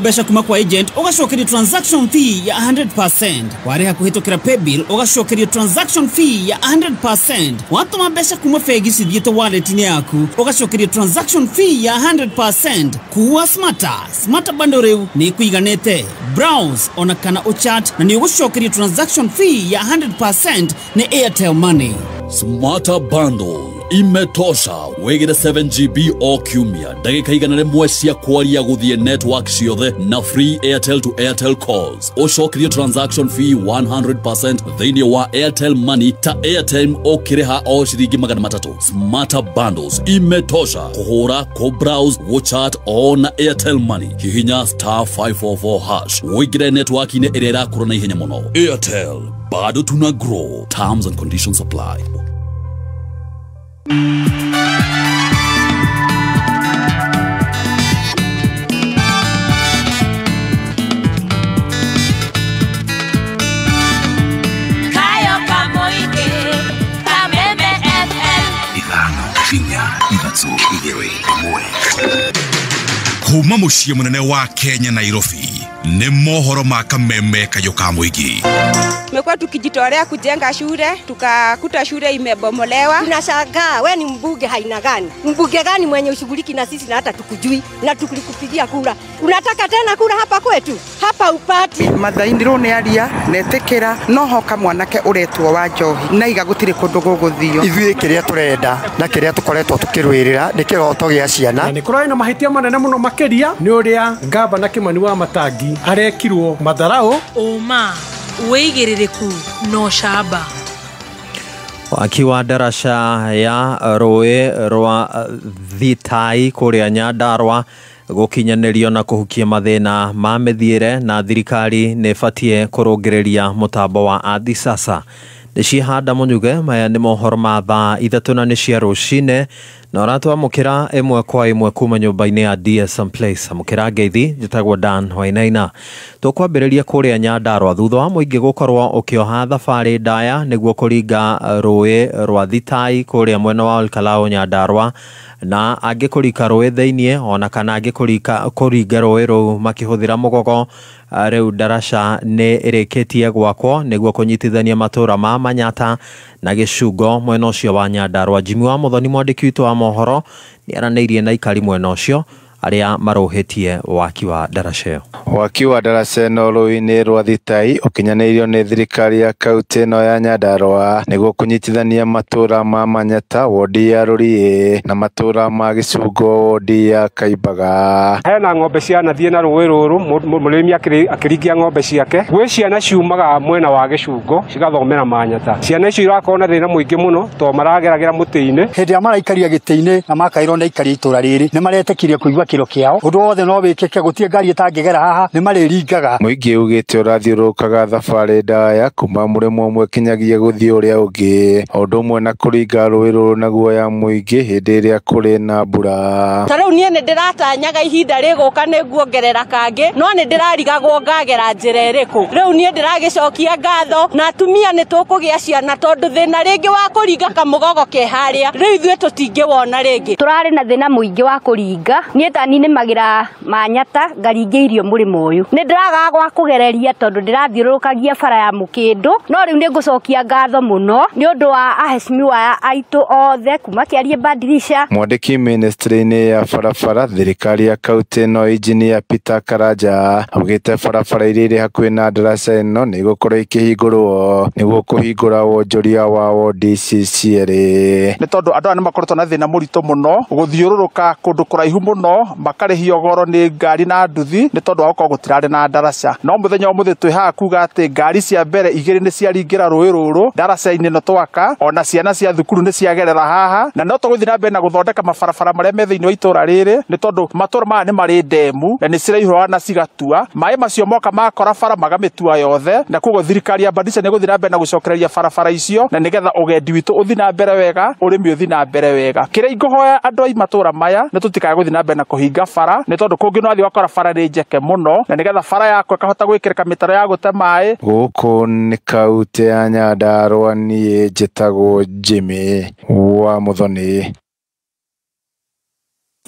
Besha kuma kwa agent ugashokeria transaction fee ya 100%. Wari hakuhitokera paybill ugashokeria transaction fee ya 100%. Watuma besha kuma fegi sithite wallet ni yaku ugashokeria transaction fee ya 100%. Kuwa smarter bundle reu ni kuiganete. Browse ona kana uchat na ni ugashokeria transaction fee ya 100% ni Airtel Money. Smarter bundle imetosha wegera 7GB o kiumia ndagika igana rimwe cia kwaria guthie network ciothe na free Airtel to Airtel calls ucokerie transaction fee 100% thini wa Airtel Money ta Airtime okireha o ciringi $300. Smarter bundles imetosha kuhura ko browse WhatsApp on Airtel Money hihinya *544# wegera network ine irera kurona ihenya muno. Airtel bado tuna grow. Terms and conditions apply. Kuma muciĩ munene wa Kenya Nairobi ni mohoro ma Kameme Kayuka Muigi. Tumekuwa tukijitolea kujenga shule, tukakuta shule imebomolewa. Tunashangaa wewe ni mbunge haina gani? Mbunge gani mwenye ushughuliki na sisi na hata tukujui na tukulikupigia kura? Unataka tena kura hapa kwetu? Hapa upati. Mathaindiro ni aria netekera noho kamwanake uretwo wa njohi na iga gutire kundu guguthio. Ithuĩ kiria turenda na kiria tukoretwo tukirwirira ni kiroto gia ciana. Ni kuroi na mahitia manene muno makiria ni uria Gavana Kimani wa Matangi arekirwo matharau Uma weigiririku no shaba. Akiwa darasha ya Rũĩ rwa Thitai kuria Nyandarua gukinyanerio na kuhukia mathina ma mithiire na thirikari ne fatie kurungireria mutambo wa Adi Sasa. Nishihanda Munyuge maya ni mohoro ma thaa 3 ni cia rucine na uratwa mukira imwe kwa imwe kuma nyumba-ini ya DSM Place mukira ngeithi njitagwo Dan Wainaina. Tukwambiriria kuria Nyandarua thutha wa muingi gukorwo ukioha thabari ndaya niguo kuringa Rũĩ rwa Thitai kuria mwena wa Olkalau Nyandarua na angikurika rũĩ theinie ona kana angikurika kuringa rũĩ rũu makihuthira mugogo. Rĩu darasha nĩ ĩrĩkĩtie gwakwo nĩguo kũnyitithania matũra ma Manyata na Gĩcungo mwena ũcio wa Nyandarua. Jimmy wa Muthoni mwandĩki witũ wa mohoro nĩ aranĩirie na ikari mwena ũcio aria marohetie waki wa darasha ĩyo. Waki wa darasha ĩno rũĩ-inĩ rwa Thitai ũkinyanĩirio nĩ thirikari ya kaunti ĩno ya Nyandarua nĩguo kũnyitithania matũra ma Manyata wodi ya Rũriĩ na matũra ma Gĩcungo wodi ya Kaimbaga. Hena ng'ombe cianathiĩ na rũĩ rũrũ mũrĩmi akĩringia ng'ombe ciake. Gwĩ ciana ciumaga mwena wa Gĩcungo cigathomera Manyata. Ciana icio irakorwo na thĩna mũingĩ mũno to marageragĩra mũtĩ-inĩ. Hĩndĩ ya maraikaria gĩtĩ-inĩ na makairwo na ikari itũra rĩrĩ nĩ maretekirie kũigua kiro kiao undu wothe no wikike gutie ngari itangigera haha ni mariringaga. Muingi ugite urathiurukaga thabari ndaya kuma murimo umwe kinyagia guthii uria ungi undu umwe na kuringa rũĩ rũrũ na guoya muingi hindi iria kuri na mbura. Tarĩu niĩ nĩ ndĩratanyaga ihinda rĩgũka nĩnguongerera kangi no nĩ ndĩrarigagwo ngagera njĩra ĩrĩkũ. Rĩu niĩ ndĩragĩcokia ngatho na atumia nĩ tũkũgĩa ciana tondu thĩna rĩngĩ wa kũringa kamũgogo ke harĩa rĩu ithuĩ tũtingĩwona rĩngĩ. Tũrarĩ na thĩna mũingĩ wa kũringa niĩ tani nĩ magira Manyata ngaringĩirio mũrĩmo ũyũ. Nĩ ndĩragaga gwa kũgereria tondu ndĩrathiũrũrũkagia bara ya Mũkĩndũ no rĩu nĩ ngũcokia ngatho mũno nĩ ũndũ wa aheshimiwa aitũ othe kuma Kĩarie Badilisha. Mwandĩki ministry-inĩ ya barabara thirikari ya kaunti ĩno Engineer Peter Karanja augĩte barabara iria irĩ hakuhĩ na darasa ĩno nĩ igũkorwo ikĩhingũrwo nĩguo kũhingũra wonjoria wa wodi ici cierĩ. Nĩ tondũ andũ aya nĩ makoretwo na thĩna mũritũ mũno gũthiũrũrũka kũndũ kũraihu mũno makarĩhio goro nĩ ngari na nduthi nĩ tondũ wa gũkorwo gũtirarĩ na daraca. No mũthenya ũmũthĩ twĩ haha kuga atĩ ngari cia mbere igĩrĩ nĩ ciaringĩra rũĩ rũrũ daraca-inĩ ĩno twaka ona ciana cia thukuru nĩ ciagerera haha na no tũgũthiĩ na mbere na gũthondeka mabarabara marĩa me thĩinĩ wa itũra rĩrĩ nĩ tondũ matũra maya nĩ marĩ ndemu na nĩ ciraihũra na cigatua maĩ macio moka makora bara magamĩtua yothe na koguo thirikari ya Badilisha nĩ gũthiĩ na mbere na gũcokereria barabara icio na nĩgetha ũgendi witũ ũthiĩ na mbere wega ũrĩmi ũthiĩ na mbere wega. Kĩrĩa ingĩhoya andũ a matũra maya nĩ tũtikae gũthiĩ na mbere na kũhinga bara nĩ tondũ kũngĩ no athi wakora bara rĩ njeke mũno na nĩgetha bara yakwa ĩkahota gwĩkĩrĩka mĩtaro ya gũte maĩ. Gũkũ nĩ kaunti ya Nyandarua niĩ njĩtagwo Jimmy wa Muthoni.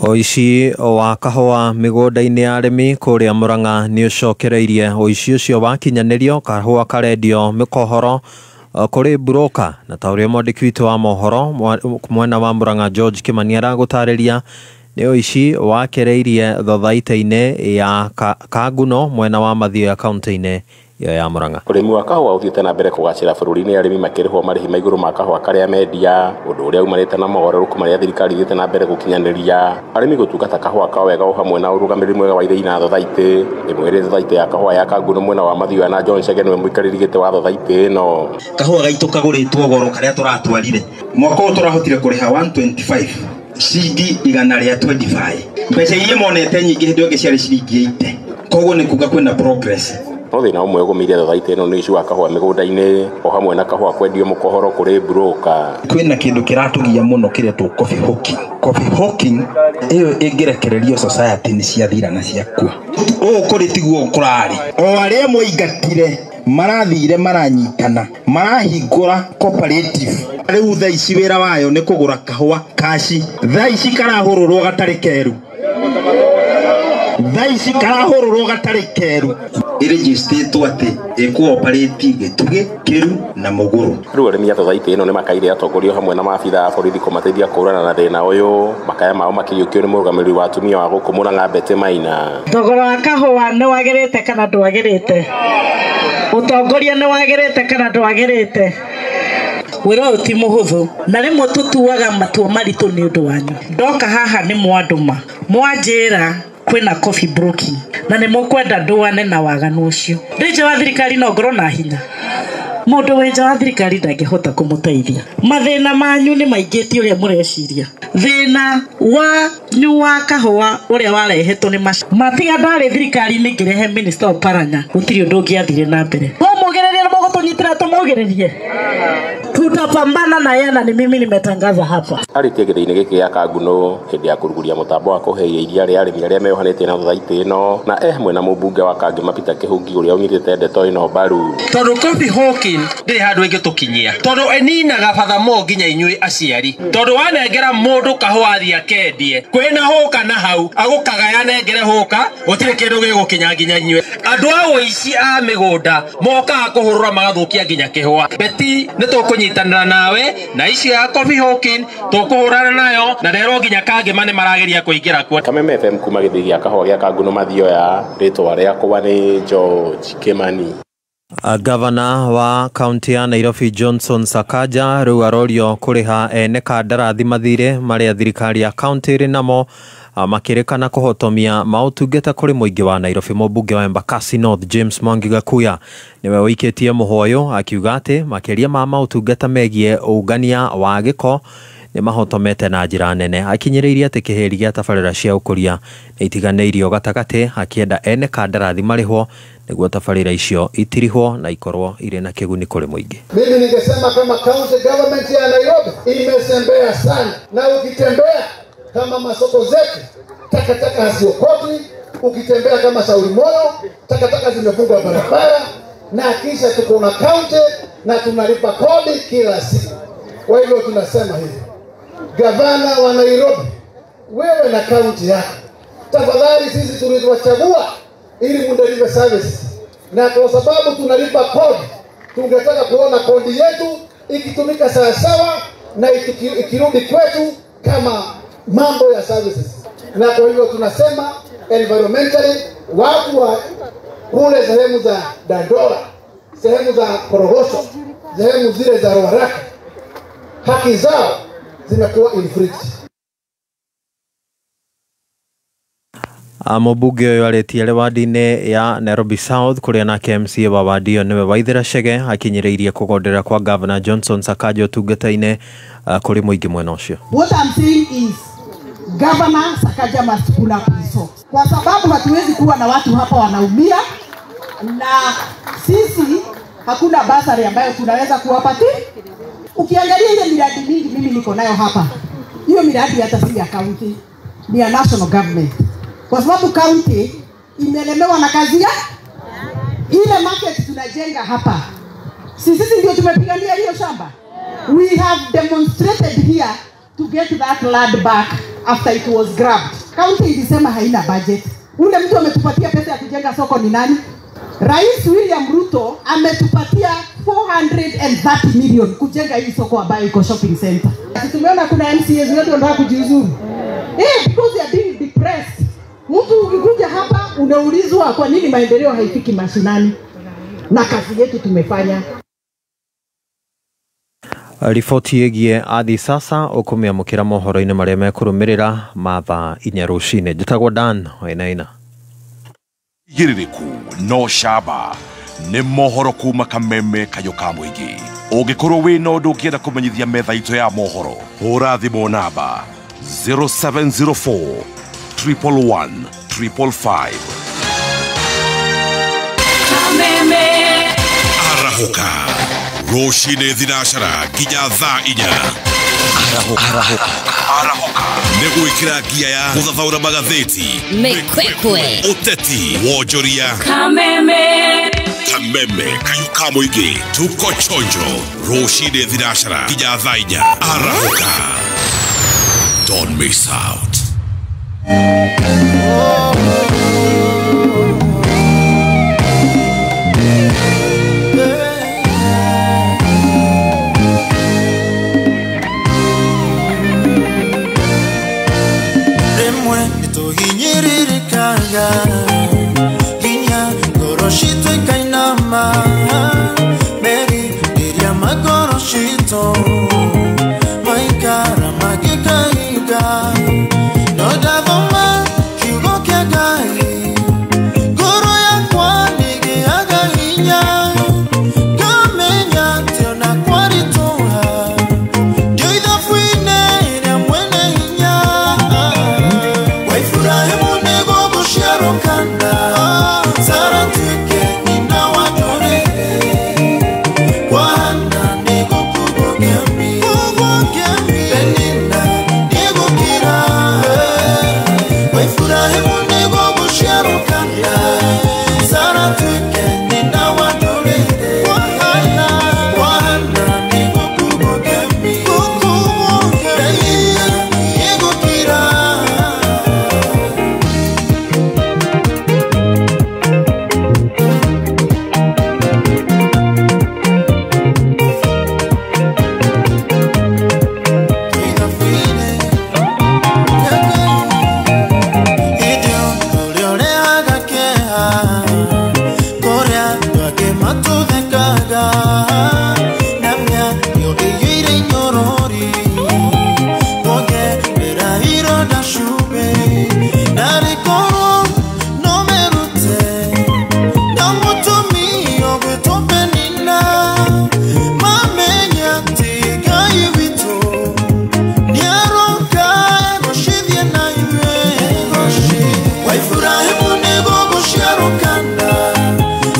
Oici wa kahua migunda-inĩ ya arĩmi kũrĩa Murang'a nĩ ũcokereirie ũici ũcio wakinyanĩrio kahua karendio mĩkohoro kũrĩ broker na ta ũrĩa mwandĩki witũ wa mohoro mwena wa Murang'a George Kimani aragũtarĩria nĩ ũici wakereirie thothaitĩ-inĩ ya Kanguno mwena wa Mathioya ya kaunti-inĩ ya Murang'a. Ũrĩmi wa kahũa ũthiĩte na mbere kũgacĩra bũrũri-inĩ, arĩmi makĩrĩhwo marĩhi ma igũrũ ma kahũa karĩa mendia, ũndũ ũrĩa umanĩte na mogarũrũku marĩa thirikari ĩthiĩte na mbere gũkinyanĩria arĩmi gũtungata kahũa kao wega o hamwe na ũrũgamĩrĩri mwega wa irio na thothaitĩ. Ĩmwe ĩrĩ thothaitĩ ya kahũa ya Kanguno mwena wa Mathioya na John Chege nĩwe mũikarĩri gĩtĩ wa thothaitĩ ĩno. Kahũa gaitũ kagũrĩtwo goro karĩa tũratwarire mwaka ũyũ tũrahotire kũrĩha 125 ciringi 125. Mbeca iria monete nyingĩ hĩndĩ ĩyo ciarĩ ciringi 80. Koguo nĩ kuga kwĩna progress. No thĩna ũmwe ũgũmĩire thothaitĩ ĩno nĩ ũici wa kahũa mĩgũnda-inĩ o hamwe na kahũa kwendio mũkohoro kũrĩ broker. Kwĩna kĩndũ kĩratũgia mũno kĩretwo coffee hawking. Coffee hawking ĩyo ĩngĩrekererio society nĩ ciathira na ciakua. Ũũ kũrĩ tiguo kũrarĩ. O arĩa moingatire marathire maranyitana marahingũra cooperative. Rĩu thaa ici wĩra wayo nĩ kũgũra kahũa kaci. Thaa ici karahũrũrwo gatarĩ keru. Thaisi karahũrũrwo gatarĩ keru. Ĩrĩgĩstĩtwo atĩ ĩkũoparĩti gĩtugĩ, kĩru na mũgũrũ. Rĩu arĩmi a thothaitĩ ĩno nĩ makaire atongoria hamwe na maabitha a borithi kũmateithia kũhũrana na thĩna ũyũ. Makaya mao makĩiyũkio nĩ mũrũgamĩrĩri wa atumia wa gũkũ Murang'a Betty Maina. Thogora wa kahũa nĩ wagĩrĩte kana ndwagĩrĩte? Ũtongoria nĩ wagĩrĩte kana ndwagĩrĩte? Wĩra ũyũ ti mũhũthũ na rĩmwe tũtuaga matua maritũ nĩ ũndũ wanyu. Ndoka haha nĩ mwandũma mwanjĩra kwĩna coffee broking na nĩ mũkwenda ndũane na waganu ũcio. Nja wa thirikari no ngorwo na hinya, mũndũ wĩ nja wa thirikari ndangĩhota kũmũteithia. Mathĩna manyu nĩ maingĩtie ũrĩa mũreciria. Thĩna wanyu wa kahũa ũrĩa warehetwo nĩ matiga ndarĩ thirikari-inĩ ngĩrehe Minister Oparanya gũtirĩ ũndũ ũngĩathire na mbere. Mũmũgĩrĩrie nĩ mũgũtũnyitĩra tũmũgĩrĩrie. Tutapambana na yeye na ni mimi nimetangaza hapa. Arĩtie gĩthĩ-inĩ gĩkĩ ya Kanguno hĩndĩ ya kũruguria mũtambo wa kũheia iria rĩa arĩmi arĩa meyohanĩtie na thothaitĩ ĩno, na hamwe na mũmbunge wa Kangema Peter Kĩhũngi ũrĩa ũnyitĩte ndeto ĩno mbaru. Tondũ coffee hawking ndĩrĩ handũ ĩngĩtũkinyia, tondũ ĩninaga batha nginya inyuĩ aciari. Tondũ wanengera mũndũ kahũa athiĩ akendie, kwĩna hũka na hau agũkagaya nengere hũka gũtirĩ kĩndũ gĩgũkinya nginya inyuĩ. Andũ a ũici a mĩgũnda mokaga kũhũrũra magathũkia nginya kĩhũa. Beti nĩ tũkũnyitanĩra nawe na ici ya coffee hawking tũkũhũrana nayo na rero nginya Kangema nĩ marageria kũingĩra kuo. Kameme FM kuma gĩthĩ gĩa kahũa gĩa Kanguno Mathioya, rĩtwa rĩakwa nĩ George Kimani. Gavana wa kaunti ya Nairobi Johnson Sakaja rĩu arorio kũrĩha ene kandarathi mathirĩ marĩa thirikari ya kaunti ĩrĩ namo makĩrĩkana kũhotomia maũtungata kũrĩ mũingĩ wa Nairobi. Mũmbunge wa Embakasi North James Mwangi Gakuya nĩwe ũikĩtie mũhoyo akiuga atĩ makĩria ma maũtungata megiĩ ũngania wa gĩko nĩ mahotomete na njĩra nene. Akinyĩrĩirie atĩ kĩhĩri gĩa tabarĩra cia ũkũria nĩ itiganĩirio gatagatĩ, akĩenda ene kandarathi marĩhwo nĩguo tabarĩra icio itirihwo na ikorwo irĩ na kĩguni kũrĩ mũingĩ. Mimi ningesema kama county government ya Nairobi imesembea sana, na ukitembea kama masoko zetu takataka haziokotwi, ukitembea kama Shauri Moyo takataka zimefungwa barabara, na kisha tuko na county na tunalipa kodi kila siku. Kwa hivyo tunasema hivi, gavana wa Nairobi, wewe na county yako, tafadhali sisi tuliwachagua ili mundelive service, na kwa sababu tunalipa kodi tungetaka kuona kodi yetu ikitumika sawa sawa na ikirudi kwetu kama mambo ya services. Na kwa hivyo tunasema environmentally watu wa kule sehemu za Dandora, sehemu za Korogosho, sehemu zile za Ruaraka, haki zao zimekuwa infringed. Mũmbunge ũyũ arĩtie wadi-inĩ ya Nairobi South kũrĩa nake MCA wa wadi ĩyo nĩwe Waithĩra Chege akinyĩrĩirie kũgondera kwa Governor Johnson Sakaja ũtungata-inĩ kũrĩ mũingĩ mwena ũcio. What I'm saying is Governor Sakaja must pull up his socks, kwa sababu hatuwezi kuwa na watu hapa wanaumia na sisi hakuna basari ambayo tunaweza kuwapatia. Ukiangalia ile miradi mingi mimi niko nayo hapa, hiyo miradi hata si ya county, ni ya national government, kwa sababu county imelemewa na kazi ya ile market tunajenga hapa. Sisi ndio tumepigania hiyo shamba. We have demonstrated here to get that land back after it was grabbed. County ilisema haina budget. Ule mtu ametupatia pesa ya kujenga soko ni nani? Rais William Ruto ametupatia 430 million kujenga hii soko ambayo iko shopping center. Tumeona kuna MCAs wetu wanataka kujiuzuru. Because they are being depressed. Mtu ukikuja hapa unaulizwa kwa nini maendeleo haifiki mashinani? Na kazi yetu tumefanya. Riboti ĩgiĩ athi sasa ũkũmĩamũkĩra mohoro-inĩ marĩa mekũrũmĩrĩra mathaa 4 rũcinĩ. Njĩtagwo Dan Wainaina. Igĩrĩrĩku no camba nĩ mohoro kuma Kameme Kayũ ka Mũingĩ. Ũngĩkorwo wĩna ũndũ ũngĩenda kũmenyithia metha itũ ya mohoro, hũra thimũ namba 0704 111 555. Kameme Arahuka Roshine Thinacara nginya thaa 4. Arahuka nĩgwĩkĩra ngia ya gũthathaũra magathĩti, Mĩkwekwe, ũteti, wonjoria. Kameme Kayũ ka Mũingĩ, tuko chonjo. Roshine Thinacara nginya thaa 4. Arahuka, don't miss out. Ginya goroshito ikainama Meri diria magoroshito Maikara magikaiga Nodavoma kiugo kia gai Goro ya kwanigi aga hinya Kamenya tiona kwari toha Joida fuine ina mwene hinya Waifurahe Rokanda Sara tuke nina wadore Wanda nigo kubo gemi Benina nigo kira Waifurahe munigo bushia Rokanda Sara tuke nina wadore Wanda nigo kubo gemi Benina nigo kira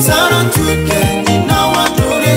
Sana tuke nina wadore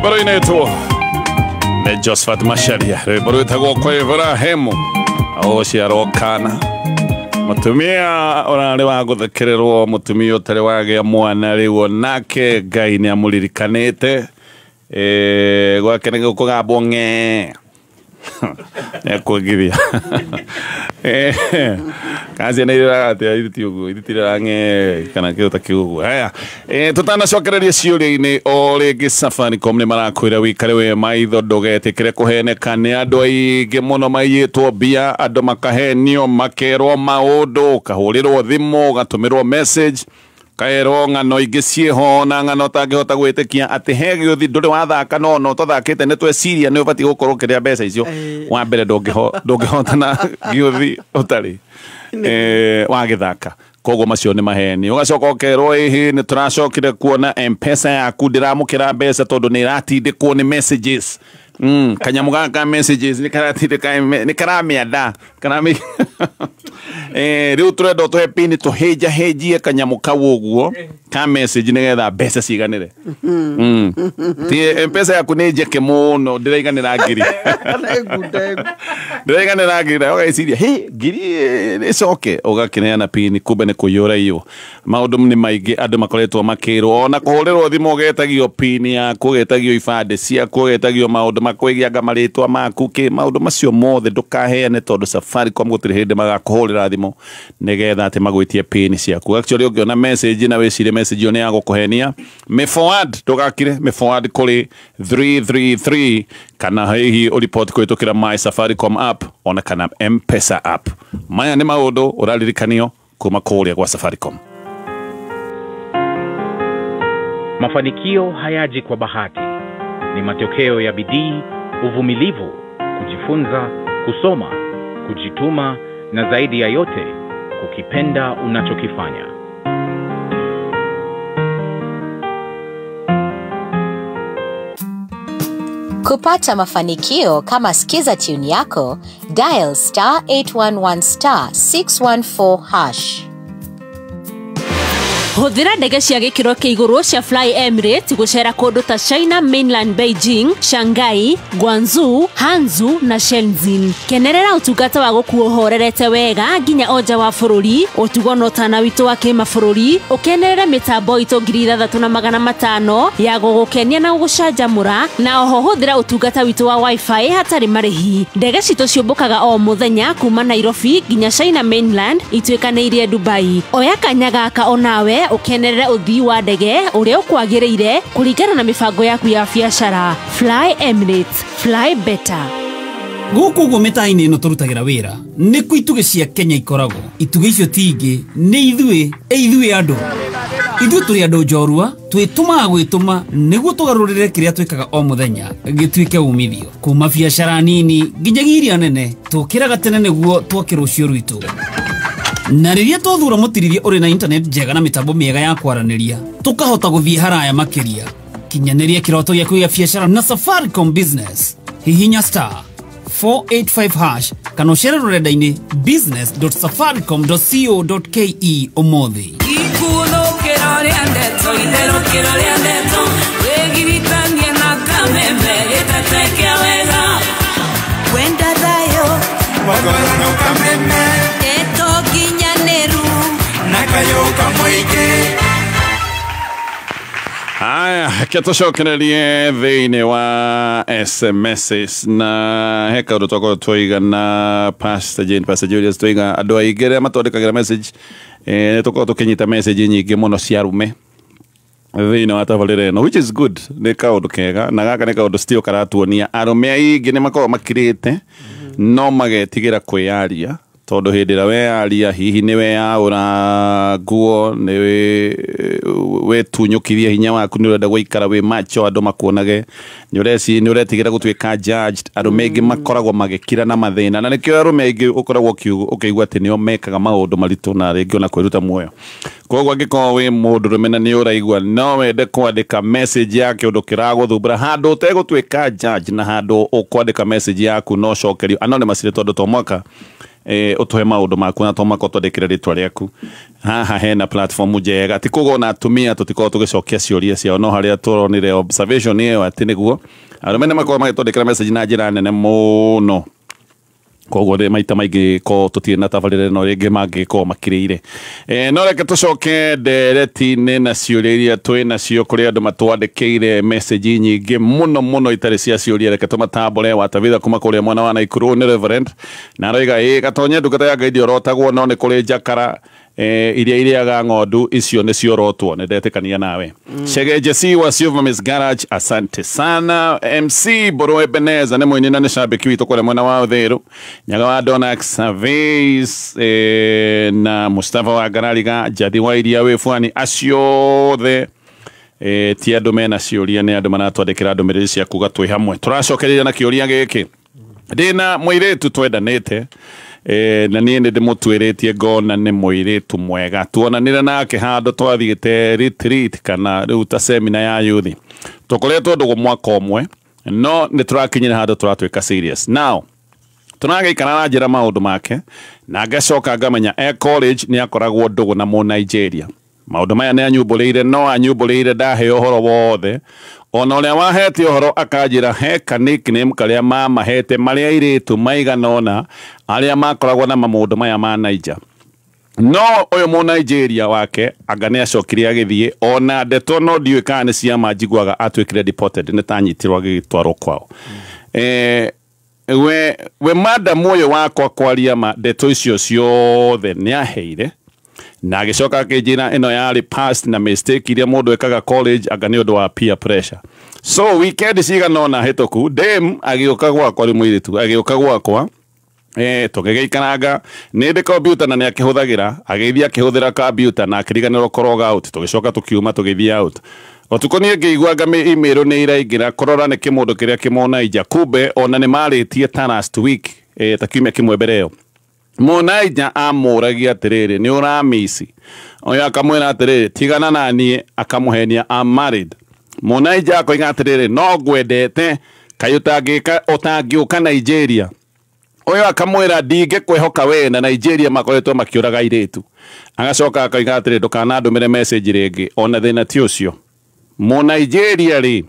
Rwĩmbo rũinĩtwo nĩ Josephat Macharia, rwĩmbo rwĩtagwo kwĩ Ibrahimu ũciarwo Kana. Mũtumia ũrarĩ wa gũthekererwo, mũtumia ũtarĩ wagĩa mwana, rĩu onake Ngai nĩ amũririkanĩte gwake nĩ gũkũgambwo ng'e nĩekũngithia kazi nĩiragate ithitira ng'e kana kĩũta kĩũguo. Haya, tũtanacokereria ciũria-inĩ o rĩngĩ Safaricom nĩ marakwĩra wĩikare wĩ maitho, ndũgetĩkĩre kũheneka nĩ andũ aingĩ mũno maiyĩtwo mbia, andũ makahenio, makerwo maũndũ, kahũrĩrwo thimũ, gatũmĩrwo message, kaerwo ng'ano ingĩ ciĩho na ng'ano ũtangĩhota gwĩtĩkia atĩ he gĩũthi ndũrĩ wathaka no tũthakĩte nĩ tweciria nĩ ũbatiĩ gũkorwo kĩrĩa mbeca icio. Wa mbere ndũngĩhotana gĩũthi ũtarĩ wagĩthaka, koguo macio nĩ maheni. Ũgacoka ũkerwo ĩhĩ nĩ tũracokire kuona M-Pesa yaku ndĩramũkĩra mbeca tondũ nĩ ĩratindĩkwo nĩ messages. Kanyamu gaka messages nĩ karamĩenda rĩu tũrenda tũhe pin tũhĩnjahĩnjie kanyamu kau ũguo ka message nĩgetha mbeca ciganĩre. Ti M-Pesa yaku nĩ njeke mũno, ndĩraiganĩra ngiri ndĩraiganĩra ngiri, ũgeciria ngiri ĩcoke ũgakĩneana pin, kumbe nĩ kũiyũra iyo. Maũndũ nĩ maingĩ andũ makoretwo makĩrwo, ona kũhũrĩrwo thimũ ũgetagio pin yaku, ũgetagio ibandĩ ciaku, ũgetagio maũndũ makwĩgianga marĩtwa maku, maũndũ macio mothe ndũkaheane tondũ Safaricom gũtirĩ hĩndĩ magakũhũrĩra thimũ nĩgetha atĩ magwĩtie pin ciaku. Actually ũngĩona message na wĩcire message ĩyo nĩ ya gũkũhenia, me forward, ndũgakire me forward kũrĩ 333 kana hihi ũripoti kũhĩtũkĩra My Safaricom app ona kana M-Pesa app. Maya nĩ maũndũ ũraririkanio kuma kũrĩa kwa Safaricom. Mafanikio hayaji kwa bahati, ni matokeo ya bidii, uvumilivu, kujifunza, kusoma, kujituma na zaidi ya yote kukipenda unachokifanya. Kupata mafanikio kama skiza tune yako, dial *811*614#. Hũthĩra ndege cia gĩkĩro kĩa igũrũ cia Fly Emirates gũcera kũndũ ta China Mainland, Beijing, Shanghai, Guangzhou, Hangzhou na Shenzhen. Kenerera ũtungata wa gũkuo horerete wega nginya oja wa bũrũri, ũtugo na ũtana witũ wa kĩmabũrũri, ũkenerere mĩtambo itũ 3,500 ya gũgũkenia na gũcanjamũra, na oho hũthĩra ũtungata witũ wa Wi-Fi hatarĩ marĩhi. Ndege citũ ciũmbũkaga o mũthenya kuma Nairobi nginya China Mainland ituĩkanĩirie Dubai. Oya kanya gaka onawe ukenerere uthii wa ndege uria ukwagĩrĩire kũringana na mibango yaku ya biacara. Fly Emirates, fly better. Gũkũ guo mĩtainĩ ĩno tũrutagĩra wĩra nĩkuo itugĩ cia Kenya ikoragwo. Itugĩ icio tingĩ nĩ ithuĩ andũ. Ithuĩ tũrĩ andũ njorua, twĩtumaga gwĩtũma nĩguo tũgarũrĩre kĩrĩa twĩkaga o mũthenya gĩtuĩke umithio. Kuma biacara nini nginyagia iria nene, tũkĩraga tene nĩguo tuoke rũciũ rwitũ. Na rĩrĩa twathura mũtirithia ũrĩ na internet njega na mĩtambo mĩega ya kwaranĩria, tũkahota gũthiĩ haraya makĩria. Kinyanĩria kĩroto gĩaku gĩa biacara na Safaricom Business. Hihinya *485# kana ũcere rũrenda-inĩ business.safaricom.co.ke ũmũthĩ. Ikunũkĩra rĩa ndeto, itherũkĩra rĩa ndeto, wĩgiritania na kameme gĩtateke wega. Wenda thayo, wagorana kameme, ndeto nginyanĩru, na kayũka mũingĩ. Haya, tũcokererie thĩinĩ wa SMS na he kaũndũ twakorwo tũiga na Pastor Julius tũiga andũ aingĩ arĩa matwandĩkagĩra message nĩ tũkorwo tũkĩnyita message nyingĩ mũno cia arũme thĩinĩ wa tabarĩra ĩno, which is good. Nĩ kaũndũ kega na gaka nĩ kaũndũ still karatuonia arũme aingĩ nĩ makoragwo makirĩte no magetigĩra kwĩyaria, tondũ hĩndĩ ĩrĩa weyaria hihi nĩ weyaũra nguo, nĩ wetunyũkithia hinya waku, nĩ ũrenda gũikara wĩ macho andũ makuonage, nĩ ũretigĩra gũtuĩka judged. Arũme aingĩ makoragwo magĩkira na mathĩna, na nĩkĩo arũme aingĩ ũkoragwo ũkĩigua atĩ nĩo mekaga maũndũ maritũ na rĩngĩ ona kwĩruta muoyo. Koguo angĩkorwo wĩ mũndũrũme na nĩ ũraigua no wende kwandĩka message ya kĩũndũ kĩragũthumbũra, handũ ũtegũtuĩka judge na handũ ũkwandĩka message yaku no cokerio anonymous, tondũ to mwaka utuhe maundu maku na tomako twandikire ritwa riaku haha hena platform njega ti kugona atumia tutiko tugicokia ciuria ciao no haria turonire observation iyo ati niguo arumene makoma magitondekera message na njira nene muno koguo de maita maingi ko tutie na tabarire no ringi mangi ko makirire no reke tucoke ndereti-ini na ciuria iria twina cio kuri andu matwandikire message nyingi muno itari cia ciuria reke tumatambure watavitha kuma kuria mwana wa Naikuru ni Reverend na roiga gatonye ndungata ya Ngai orotagwo no ni kuri njakara iria iriaga ng'ondu icio ni ciorotwo ni ndetikania nawe Chege Jesse wa Silvermist Garage asante sana MC Boro Ebeneza ni mwenye na ni shabiki witu kule mwana wa Uthiru nyaga wa Donax Surveys na Mustafa wa Garariga Jadi wa iria wefwani aciothe ti andu mena ciuria ni andu maratwandikira ndumiriri cia kuga twi hamwe turacokereria na kiuria giki ndina muiretu twendanite na niĩ nĩ ndĩmũtuĩrĩtie ngona nĩ mũirĩtu mwega tuonanire nake handũ twathiĩte retreat kana rĩu ta seminar ya youth tũkoretwo ndũgũ mwaka ũmwe no nĩ tũrakinyire handũ tũratuĩka serious now tũragĩikara na njĩra maũndũ make na ngacoka ngamenya college nĩ akoragwo ndũgũ na Nigeria maũndũ maya nĩ anyumbũrĩire no anyumbũrĩire ndahe ũhoro wothe ona ũrĩa wahete ũhoro akanjĩra he nickname karĩa mamahete marĩa airĩtu maiganona arĩa makoragwo na maũndũ maya ma Niger no ũyũ Nigeria wake anga nĩ acokirie agĩthiĩ ona ndeto no ndiũĩ kana nĩ ciama njiguaga atuĩkire deported nĩ tanyitirwo agĩtwarwo kwao we madam ũyũ wakwa kwaria ma ndeto icio ciothe nĩ aheire na agicoka akijira ino yari past na mistake iria mundu ekaga college anga ni undu wa peer pressure so weekend ciganona hetoku dem agioka gwakwa ri muiritu agioka gwakwa tugigiikaranga ni ndi computer na ni akihuthagira agithia akihuthira computer na akiriganirwo koroga out tugicoka tukiuma tugithia out otukonie ngeigua ngame email ni iraingira korora ni kimundu kiria kimona ija kube ona ni maritie ta last week takiumia kimwe mbere yo Munaija amuragia atiriri ni uramisi oya akamwira atiriri tigana na nie akamuhenia I'm married Munaija akoiga atiriri no gwendete kayutangika utangiuka Nigeria oya akamwira ndige kwehoka we na Nigeria makoretwo makiuraga iritu agacoka akoiga atiriri ndukana ndumire message ringi ona thina ti ucio Nigeria ri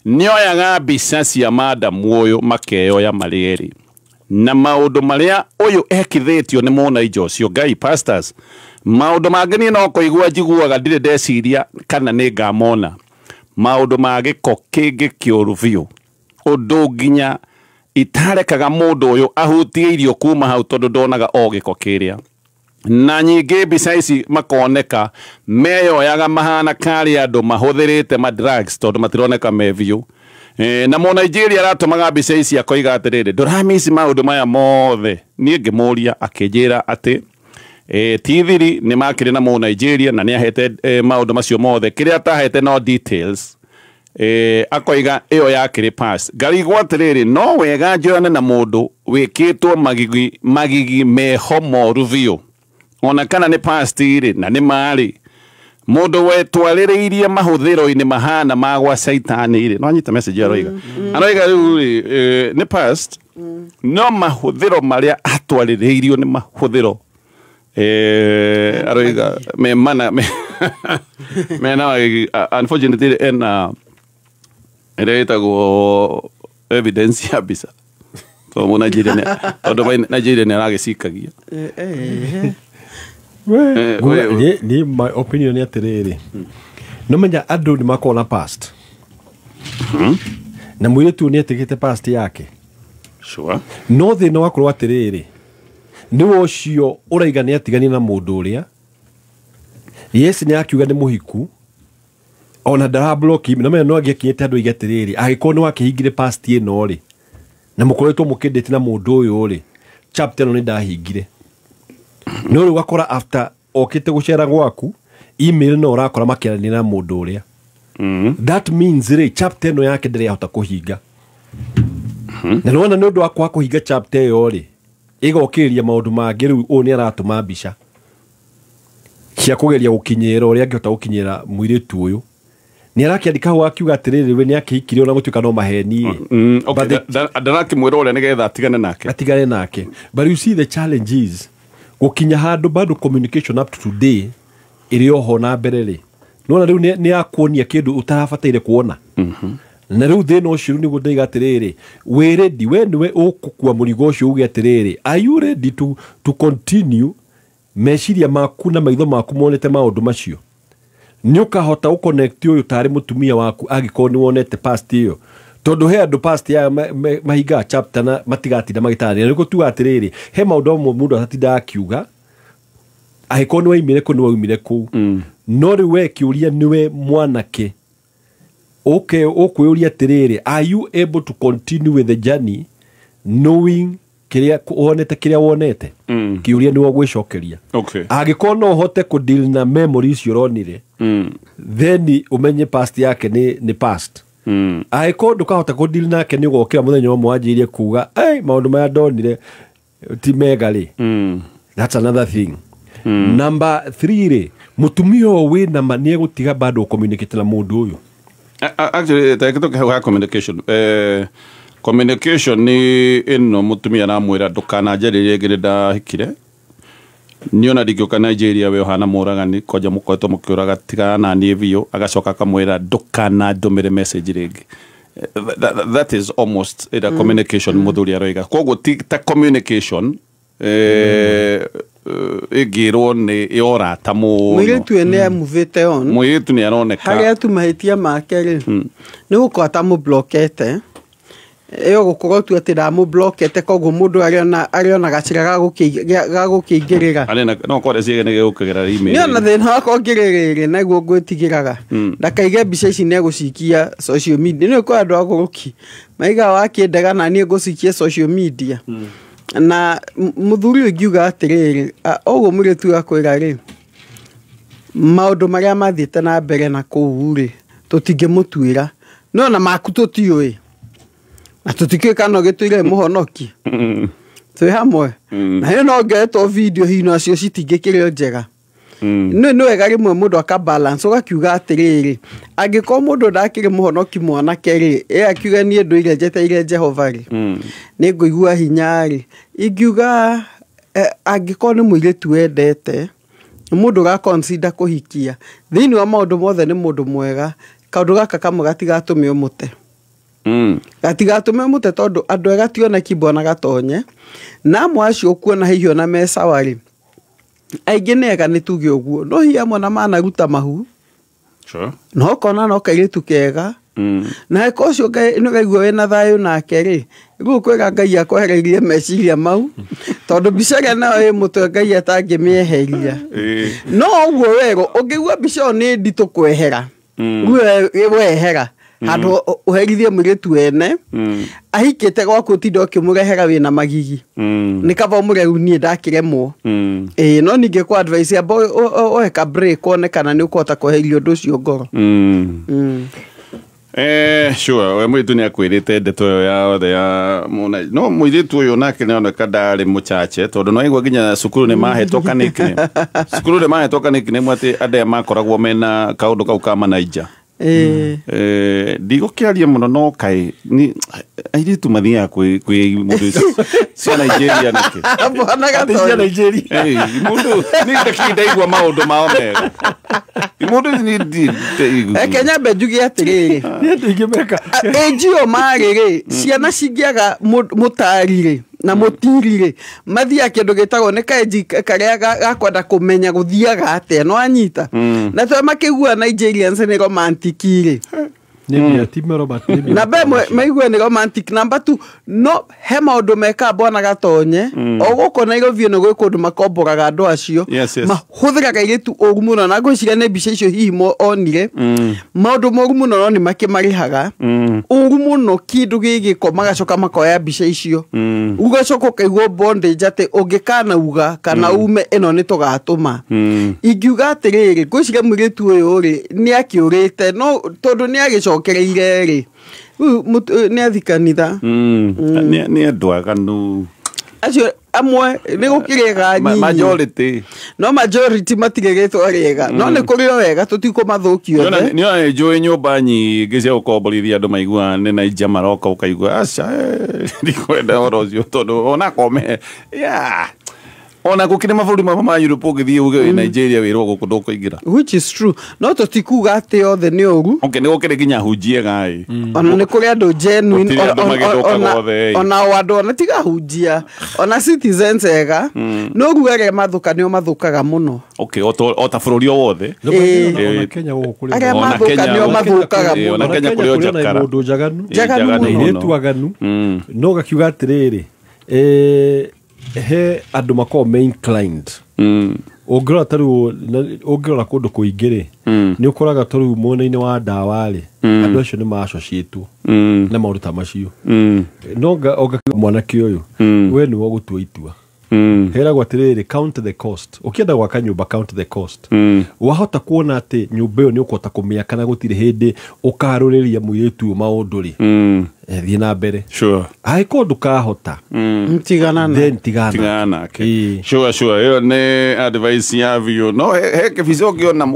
nioyaga mbica cia madam uyu makeyoya marieri na maundu maria uyu ekithitio ni Munaija ucio Ngai pastors maundu mangeni no kuigua njiguaga ndire ndeciria kana ni ngamona maundu ma giko kingi kiuru biu undu nginya itarekaga mundu uyu ahutie irio kuma hau tondu ndonaga o giko kiria na nyingi mbica ici makoneka meyoyaga mahana kari andu mahuthirite ma drugs tondu matironeka me biu na Nigeria aratumaga mbica ici akoiga atiriri nduramisi maundu maya mothe nie ngimuria akinjira ati tithiri ni makire na Nigeria na ni ahete maundu macio mothe kiria atahete no details akoiga iyo yakire pass ngarigwa atiriri no wega njorane na mundu wikitwo magigi meho moru biu ona kana ni past iri na ni mari mundu wetwaririirie mahuthiro-ini mahana magwa saitani iri no anyita message aroiga aroiga ni past no mahuthiro maria atwaririirio ni mahuthiro aroiga me mana me na unfortunately en go evidence ya bisa to mo Nigeria ne to Nigeria ne agicikagia ni my opinion ya terere no menya andu ni makona past na mwiretu ni atigite past yake sure no thina wakorwo atiriri ni wocio uraiga ni atigani na mundu uria yes ni akiuga ni muhiku ona ndara block na menya no agikinyite andu igatiriri agikorwo ni wakihingire past ino ri na mukoretwo mukindite na mundu uyu ri chapter no ni ndahingire no ri wakora after okite gucera gwaku email no urakora makiarania na mundu uria that means ri chapter no yake ndire yahota kuhinga na nona no ndu akwa kuhinga chapter yo ri igokiria maundu mangi riu u ni aratuma mbica cia kugeria gukinyira uria angihota gukinyira muiritu uyu nä arakiandika hau akiuga atiriri we nä akihikire ona gutuika no maheni ndarakimwira uria nigetha atigane nake but you see the challenge is gukinya handu bado communication up to today iri oho na mbere ri nona riu ni akuonia kindu utarabataire kuona na riu thina ucio ni guthiga atiriri we ready we niwe ukukua murigo ucio uge atiriri are you ready to continue meciria maku na maitho maku monete maundu macio ni ukahota uconnect uyu tari mutumia waku agikorwo ni wonete past iyo tondu he andu past ya mahiga chapter na matigatinda magitari niko tu atiriri he maundu mo mundu atatinda akiuga agikorwo ni waimire ku ni waimire ku no ri we kiuria niwe mwanake okay ukwiuria atiriri are you able to continue with the journey knowing kiria wonete kiria wonete kiuria niwe gwicokeria agikorwo no hote ku deal na memories yoronire then umenye past yake ni past agikorwo ndukahota ku deal nake ni ugokira muthenya umwe wanjirie kuga maundu maya ndonire ti mega ri that's another thing number 3 ri mutumia we na manie gutiga bado communicate na mundu uyu actually taketo ha communication ni ino mutumia na mwira ndukana njaririe ngire ndahikire niona ndingioka Nigeria we hana muragani koja mukoetwo mukiuraga tigana na nie biyo agacoka kamwira ndukana ndumire message ringi that is almost a communication muthuri aroiga koguo ta communication igirwo ni yorata muno mwiretu ene amuvite on mwiretu ni aroneka haria tu mahitia make ri ni gukwata mu blockete eyo gukorwo tu ati da mu blockete koguo mundu ariona gacira gagukingirira arena no kore ciege ne gukigera email ni ona thina akongirire naguo ngwitigiraga ndakaige mbica ici ne gucikia social media ni ko andu aguruki maiga wakiendaga na ni gucikia social media na muthuri ugiuga atiriri ogo muri tu akwira ri maundu maria mathiete na mbere na kuu ri tutingemutuira no na maku tutiui na tutikio kana gituire muhonoki twe hamwe na no ngeto video hino acio citingikirio njega no wega rimwe mundu akabalance ugakiuga atiriri angiko mundu ndakire muhonoki mwana keri akiuga nie nduire njeteire Jehova ri ni nguigua hinya ri ingiuga angiko ni muiretu wendete mundu ga consider kuhikia thini wa maundu mothe ni mundu mwega kaundu gaka kamwe gatigatume umute gatigatume umute tondu andu ega tiona kibwana gatonye na mwacio kuona hihio na mesa wari aige nega nituge uguo no hiya mwana mana ruta mahu no kona no kairetu kega na kocio no gaigua wena thayo nake ri riu kwega Ngai akwehererie meciria mau tondu bicaga nayo mutwe Ngai atangimieheria no uguo wego ungigua bica ni nditu kwehera wehera handu uherithie mwiretu ene ahikite gwaku tindo kimurehera wina magigi ni kaba mureu nie ndakiremwo no ninge kwa advice ya boy oeka break one kana ni ukota kuheria undu ucio ngoro sure we mwitu ni akwirite ndeto ya muna no mwitu uyu nake ni ona kadari muchache tondu no igwa ginya sukuru ni mahetwo kanikine sukuru ni mahetwo kanikine mwati ade makoragwo mena kaundu kau ka manaija ndigokiaria muno no kai ni airitu mathia kwi mundu cia Nigeria nake bona gato Nigeria mundu ni ndakidaigwa maundu mao mega mundu ni Kenya bejugi atiriri ni ndingimeka ejio marire ciana cingiaga mutarire na mutirire mathia kindu gitagwo ne kaji karia gakwenda kumenya guthiaga ate no anyita na twa makigua Nigerians ni romantic ire ni timu Robert ni na be maigua ni romantic number 2 no he maundu meka bona gatonye oguko na igo vieno gwe kundu makomboraga andu acio mahuthiraga iretu ogu muno na ngwiciria ne bica icio hihi mo onire maundu mogu muno no ni makimarihaga ogu muno kindu gigiko magacoka makoya bica icio ugacoka kaigwo bondage ate ungikana uga kana ume eno ni tugatuma ingiuga atiriri ngwiciria mwiretu uyu ri ni akiurite no tondu ni agicokereire ri ni athikanitha ni andwaganu acio amwe nä gå kä rä ga majority no majority matigä gä two rä ga no nä kå rä o wega tå tikå mathå kio nä njå ä nyå mba nyingä cia gå komborithia andå maigua nä naija maroka å kaigua aca ndikwenda oro å cio tondå ona kome ona gå kä rä mabå rå mama ma Europe å gä thiä uge Nigeria wä rwo gå kå ndå kå ingä ra which is true no tå tikuga atä othe nä å ru nä gå kä rä nginya hunjiega ona nä kå rä andå ona o andå ona tiga hunjia ona citizens ega no ru arä a mathå ka nä o mathå kaga må no o ta bå rå ri o wothe arä a mathå ka nä o mathå kaga må no Kenya kå rä o njakara må ndå njaganu twaganu no gakiuga atä rä rä he andå makorwo me inclined ũngĩrora tarĩu ũngĩrora kũndũ kũingĩ rĩ nĩ ũkoraga tarĩu mwena-inĩ wa ndawa rĩ andũ acio nĩ ma-associate na maũndũ ta macio no mwanake ũyũ we nĩwe ũgũtua itua heragwo atĩrĩrĩ count the cost ũkĩenda gwaka nyũmba count the cost wahota kuona atĩ nyũmba ĩyo nĩ ũkũhota kũmĩaka na gũtirĩ hĩndĩ ũkarũrĩria mũirĩtu ũyũ maũndũ rĩ thiĩ na mbere angĩkorwo ndũkahota then tigana nake ĩyo nĩ advice ya biũ no he kĩbica ũngĩona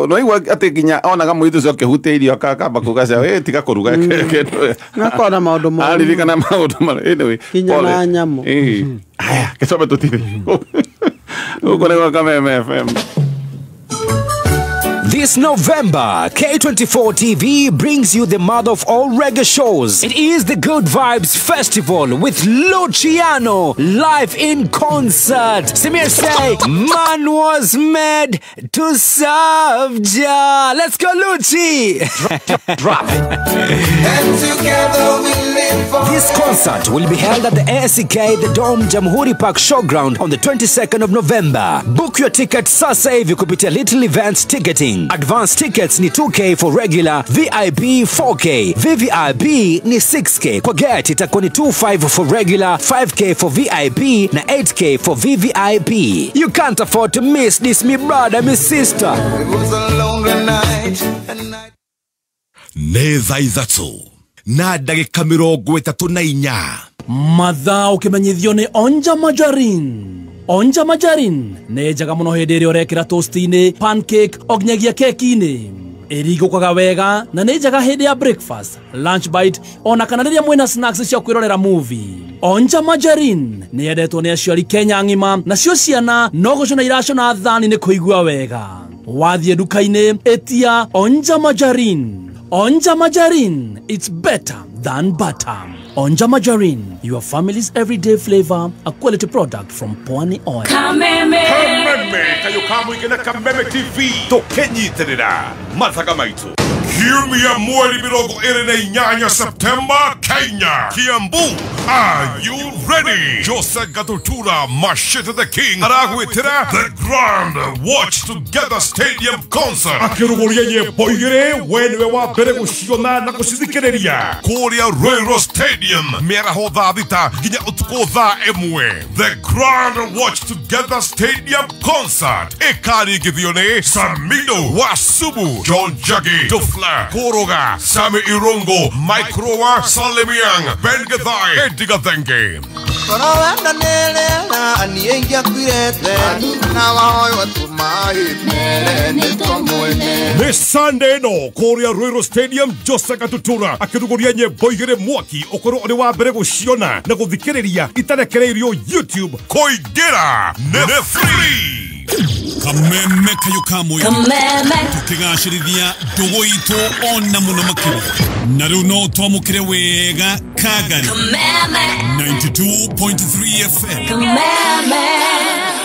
no igua atĩ nginya onaga mũirĩtu ũcio akĩhutia irio akamba kugaca tiga kũruga nakona maũndũ mo aririkana maũndũ marĩa kinya na nyamũ aya gĩcobe tũtithi gũkũ nĩ gwa Kameme FM. This November, K24 TV brings you the mother of all reggae shows. It is the Good Vibes Festival with Luciano live in concert. Samir say, man was made to serve Jah. Let's go, Luci. Drop. And together we live for this concert will be held at the ASK, the Dome Jamhuri Park Showground on the 22nd of November. Book your ticket sasa hivi kupitia Little Events Ticketing. Advance tickets ni 2K for regular, VIP 4K, VVIP ni 6K. Kwa get itakuwa ni 25 for regular, 5K for VIP na 8K for VVIP. You can't afford to miss this, me brother, me sister. It was a lonely night. Nĩ thaa ithatũ na ndagĩka 34 mathaa ũkĩmenyithio nĩ Onja Majarin. Onja Majarin nĩ njega mũno hĩndĩ ĩrĩa ũrekĩra toast-inĩ, pancake oginyagia keki-inĩ. Ĩrigũkaga wega na nĩ njega hĩndĩ ya breakfast, lunch bite ona kana rĩrĩa mwĩna snacks cia kwĩrorera movie. Onja Majarin nĩ yendetwo nĩ aciari Kenya ng'ima, nacio ciana no gũcona iracona thani nĩ kũigua wega. Wathiĩ nduka-inĩ ĩtia Onja Majarin. Onja Majarin, it's better than butter. Onja Majarin, your family's everyday flavor, a quality product from Pwani Oil. Kameme kayo kamu ikena Kameme TV tũkĩnyitĩrĩra mathaga maitũ. Kiumia mweri 28 September, Kenya, Kiambu. Are you ready? Jose Gatutura, Mashita the King, aragwĩtĩra The Grand Watch Together Stadium Concert. Akĩrugũria nyĩmbo igĩrĩ, we nĩwe wa mbere gũciona na gũcithikĩrĩria kũrĩa Royal Stadium mĩaraho thaa thita nginya ũtukũ thaa ĩmwe. The Grand Watch Together Stadium Concert ĩkaringithio nĩ Samido Wasubu, John Jagi, Dufla, Koroga, Sami Irungo, Mike Roa, Salemiang, Ben Gathai, Edgar Thenge. This Sunday no Korea Royal Stadium, Jose Gatutura akĩrugũria nyĩmbo igĩrĩ mwaki ũkorwo ũrĩ wa mbere gũciona na gũthikĩrĩria itarekereirio YouTube. Kũingĩra nĩ free. Kameme kayo kamwe tukigashirithia ndugu itu ona muno makiri na riu no twamukire wega Kagari 92.3 FM. Kameme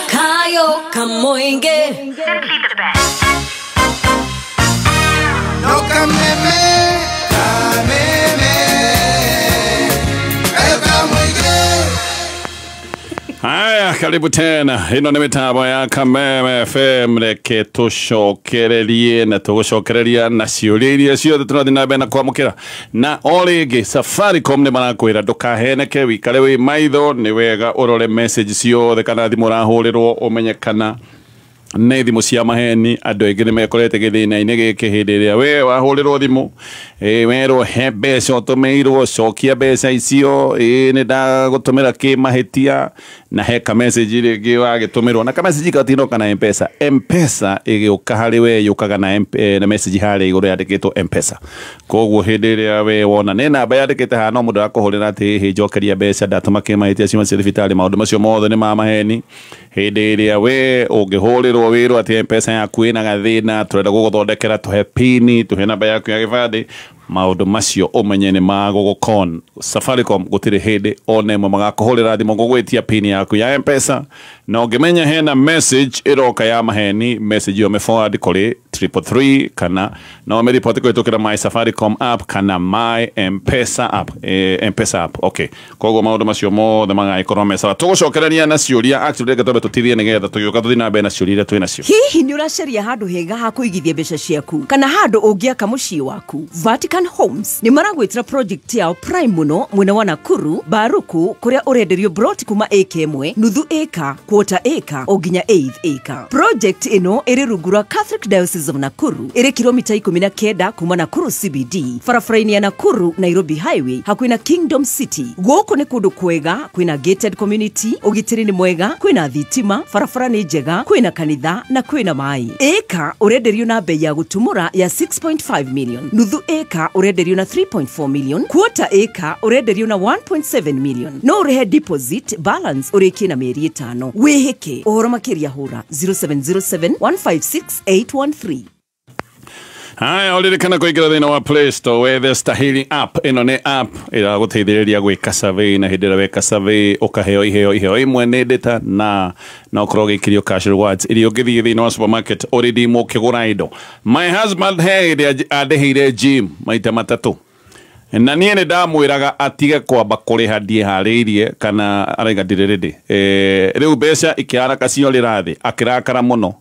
kayo kamoinge no kameme Haya, karibu tena. Ino nĩ mĩtambo ya Kameme FM, reke tũcokererie na tũgũcokereria na ciũria iria ciothe tũrathiĩ na mbere na kwamũkĩra. Na o rĩngĩ Safaricom nĩ marakwĩra ndũkaheneke, wĩikare wĩ maitho, nĩ wega ũrore message ciothe kana thimũ ũrahũrĩrwo ũmenye kana nä thimå cia maheni andå aingä nä mekorete gä thä-inä-inä gä kä hä ndä ä rä a we wahå rä rwo thimå werwo he mbeca å tå mä irwo cokia mbeca icio nä ndagå tå mä ra kä mahä tia na he kamecänji rä ngä wagä tå mä rwo na kamecänji gatinoka na mpesa mpesa ä gä å ka harä we yå kaga na mecänji harä igå rå yandä kä two mpesa koguo hä ndä ä rä a we wona nä namba yandä kä te haha no må ndå arakå hå rä ra atä hä njokeria mbeca ndatå ma kä mahä tia ciuma cia thibitarä maå ndå macio mothe nä ma maheni hä ndä ä rä a we å ngä hå rä rwo wä rwo atä mpesa yaku ä na gathä na tå renda gå gå thondekera tå he pini tå he namba yaku ya gä bandä maundu macio umenye ni magugukon Safaricom gutiri hindi one mo magakuhurira thimo gugwitia pin yaku ya mpesa na ungimenya hena message iroka ya maheni message yo me forward kuri 333 kana no me report ko itukira my Safaricom app kana my mpesa app mpesa app okay kogo maundu macio mothe magaikorwo mesa tugucokerania na ciuria actually gatobe tutithie nigetha tuyuka tuthina be na ciuria twina cio hihi ni uracaria handu hega ha kuigithia mbeca ciaku kana handu ungiaka mucii waku Vatican Homes ni maragwitira project yao prime muno mwena wa Nakuru Baruku kuria urenderio broti kuma eka imwe nuthu eka quarter eka o nginya eighth eka project ino iri rugura Catholic Diocese of Nakuru iri kilomita 19 kuma Nakuru CBD farafaraini ya Nakuru Nairobi Highway hakuina Kingdom City guku ni kundu kwega kwina gated community ugitiri ni mwega kwina thitima farafara ni njega kwina kanitha na kwina mai eka urenderio na bei ya gutumura ya 6.5 million nuthu eka urenderio na 3.4 million quarter eka urenderio na 1.7 million no urehe deposit balance uriki na mieri 5 wihike uhoro makiria hura 0707156813 Haya ulirikana kuingira thina wa Play Store wethe Stahili app ino ni app ira guteithiriria gwika survey na hindira weka survey ukaheo iheo imwe ni data na ukorwo gikirio cash rewards iri ungithie thina wa supermarket already mo kigura indo my husband he adeheire gym maita matatu na niĩ nĩ ndamwĩraga atige kwamba kũrĩha ndieharĩirie kana araiga ndirĩ ready rĩu mbeca ikĩaraka ciorĩra thĩ akĩrakara mũno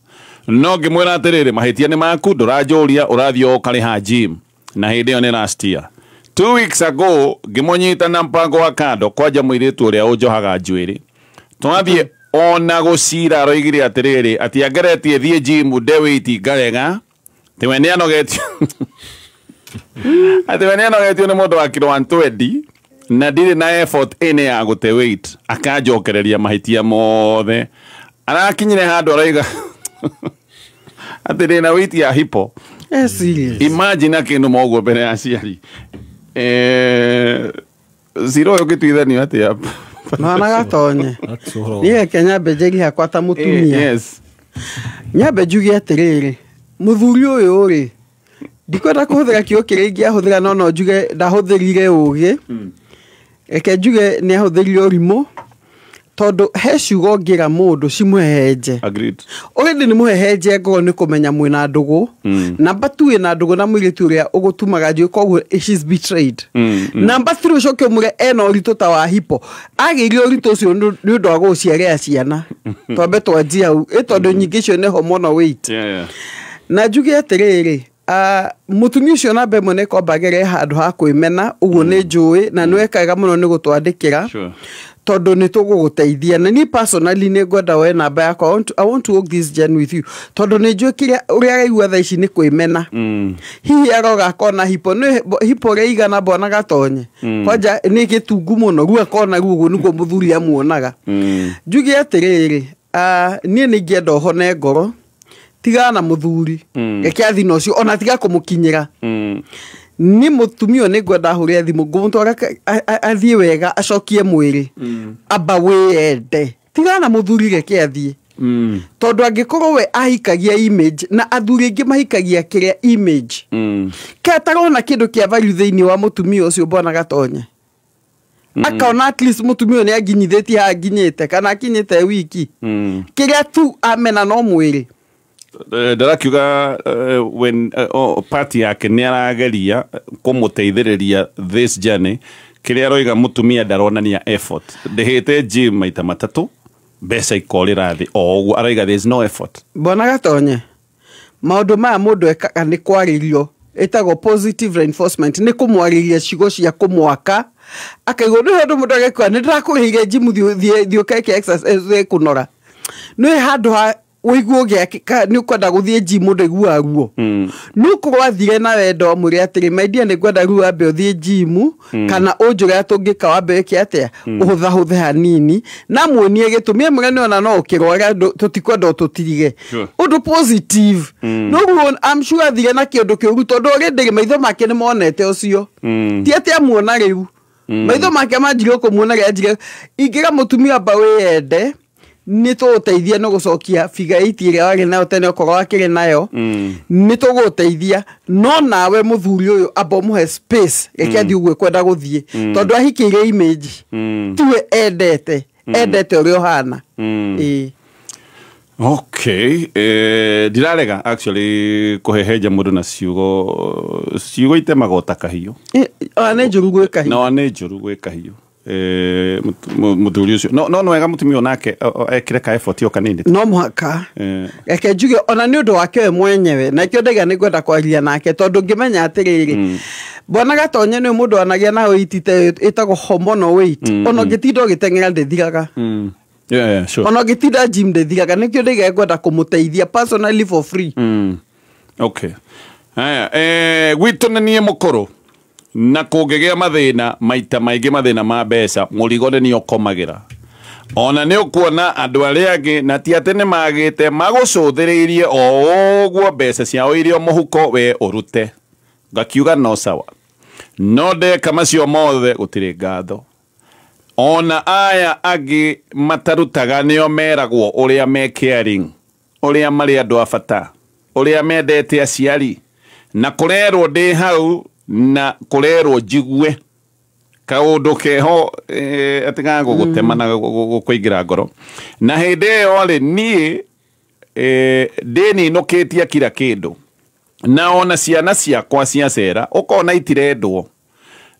no ngĩmwĩra atĩrĩrĩ mahĩtia nĩ maku ndũranjũria ũrathiĩ ũkarĩha gym na hĩndĩ ĩyo nĩ last year 2 weeks ago ngĩmũnyita na mpango wa kando kwanja mũirĩtu ũrĩa ũnjohaga njuĩrĩ twathiĩ ona gũcira aroigire atĩrĩrĩ atĩ angeretie thiĩ gym nde weight ngarega tiwe nĩ anogetio ati wene no getio ni mundu wa kilo 120 na ndire na effort ene ya gute weight akanjokereria mahitia mothe arakinyire handu araiga ati ndina weight ya hipo serious imagine akindu moguo mbere ya ciari zero yo gitwithani ati ya mwana gatonye niye Kenya bejeri hakwa ta mutumia yes nyabe jugi atiriri muthuri uyu uri ndikwenda kuhuthira kio kiringi ahuthira no njuge ndahuthirire ugi eke njuge ni ahuthirire urimo tondu he ciugo ngira mundu cimuhehenje agreed already ni muhehenje ngo ni kumenya mwina ndugu number 2 ina ndugu na mwiritu uria ugutumaga njuge koguo she's betrayed number 3 ucoke umure ena uritu ta wa hipo agirio uritu ucio ni undu wa guciaria ciana twambe twanjia u tondu nyingi cio neho mono weight na njuge atiriri mutumia ucio na mbe mone ko bagere handu ha kwimena uguo ni njui na nwekaga muno ni gutwandikira tondu ni tuguguteithia na ni personally ni ngwenda we namba yakwa I want to walk this journey with you tondu ni njui kiria uria araigua tha ici ni kwimena hihi aroga kona hipo ni hipo reiga na bona gatonye kwanja ni gitungu muno ruo kona ruo niguo muthuri amuonaga njugi atiriri ni ngienda hone ngoro tigana muthuri gekiathi no cio ona tiga kumukinyira ni mutumio ni ngwenda huria thimu ngumutwara athie wega acokie mwiri aba wende tigana muthuri gekiathi tondu angikorwo we ahikagia image na athuri ingi mahikagia kiria image katarona kindu kia value thiini wa mutumio ucio bona gatonye akaona at least mutumio ni aginyithĩtie ha nginyĩte kana akinyĩte wiki kiria tu amena no mwiri ndarakiuga when party yake ni arageria kumuteithiriria this journey kiria aroiga mutumia ndaronania effort ndehete gym maita matatu mbeca ikorira thi oguo aroiga there is no effort bona gatonye maundu maya mundu ekaga ni kwaririo etago positive reinforcement ni kumwariria cigo cia kumwaka akaigwo ni handu mundu agekwa ni ndirakurihire gym thio keke exercise kunora no handu ha uiguo giakika ni ukwenda guthie gym ndigua guo nuko wathire na wendo muri atiri maidia ni kwenda ru ambe uthie gym kana unjura tungika wambe ki atia uhutha hanini na muonie gitumi mwe ni ona no ukirwara tutikwenda tutirige undu positive no I'm sure athire na kindu kiuru tondu already maitho make ni monete ucio ti atia muona riu maitho make manjire kumuona gajire ingira mutumia ba wende ni tuguteithia no gucokia figure 8 iria wari nayo tene okoro wakiri nayo ni tuguteithia no nawe muthuri uyu abo muhe space ekendi ugwe kwenda guthie tondu ahikire image tuwe endete uri hana Okay, dirarega actually kuheheja mundu na ciugo itemagota kahiu ane njuru gwe kahiu no ane njuru gwe kahiu muthuri ucio no wega mutumia onake ekire ka effort yo kanini no muhaka eke njuge ona ni undu wake we mwenyewe na kio ndega ni gwenda kwaria nake tondu ngimenya atiriri bona gatonye ni mundu anagia na uitite itago hormonal weight ona gitindo gitengera ndithiraga yeah sure ona gitinda gym ndithiraga ni kio ndega gwenda kumuteithia personally for free okay haya gwitonanie mukoro na kugegea mathina maita maingi mathina ma mbeca murigone ni okomagira ona ni ukuona andu aria angi na ti atene magite magucuthiriirie oguo mbeca ciao irio muhuko we urute ngakiuga no sawa no ndeka macio mothe gutiri ngatho ona aya angi matarutaga nio meragwo uria me caring uria mari andu abata uria mendete aciari na kurerwo ndi hau na kurerwo jigue kaundu keho atiga gugutema na gukuingira ngoro na hindi yo ri ni deni noketia kila kindu na ona ciana ciakwa ciacera ukona itirendwo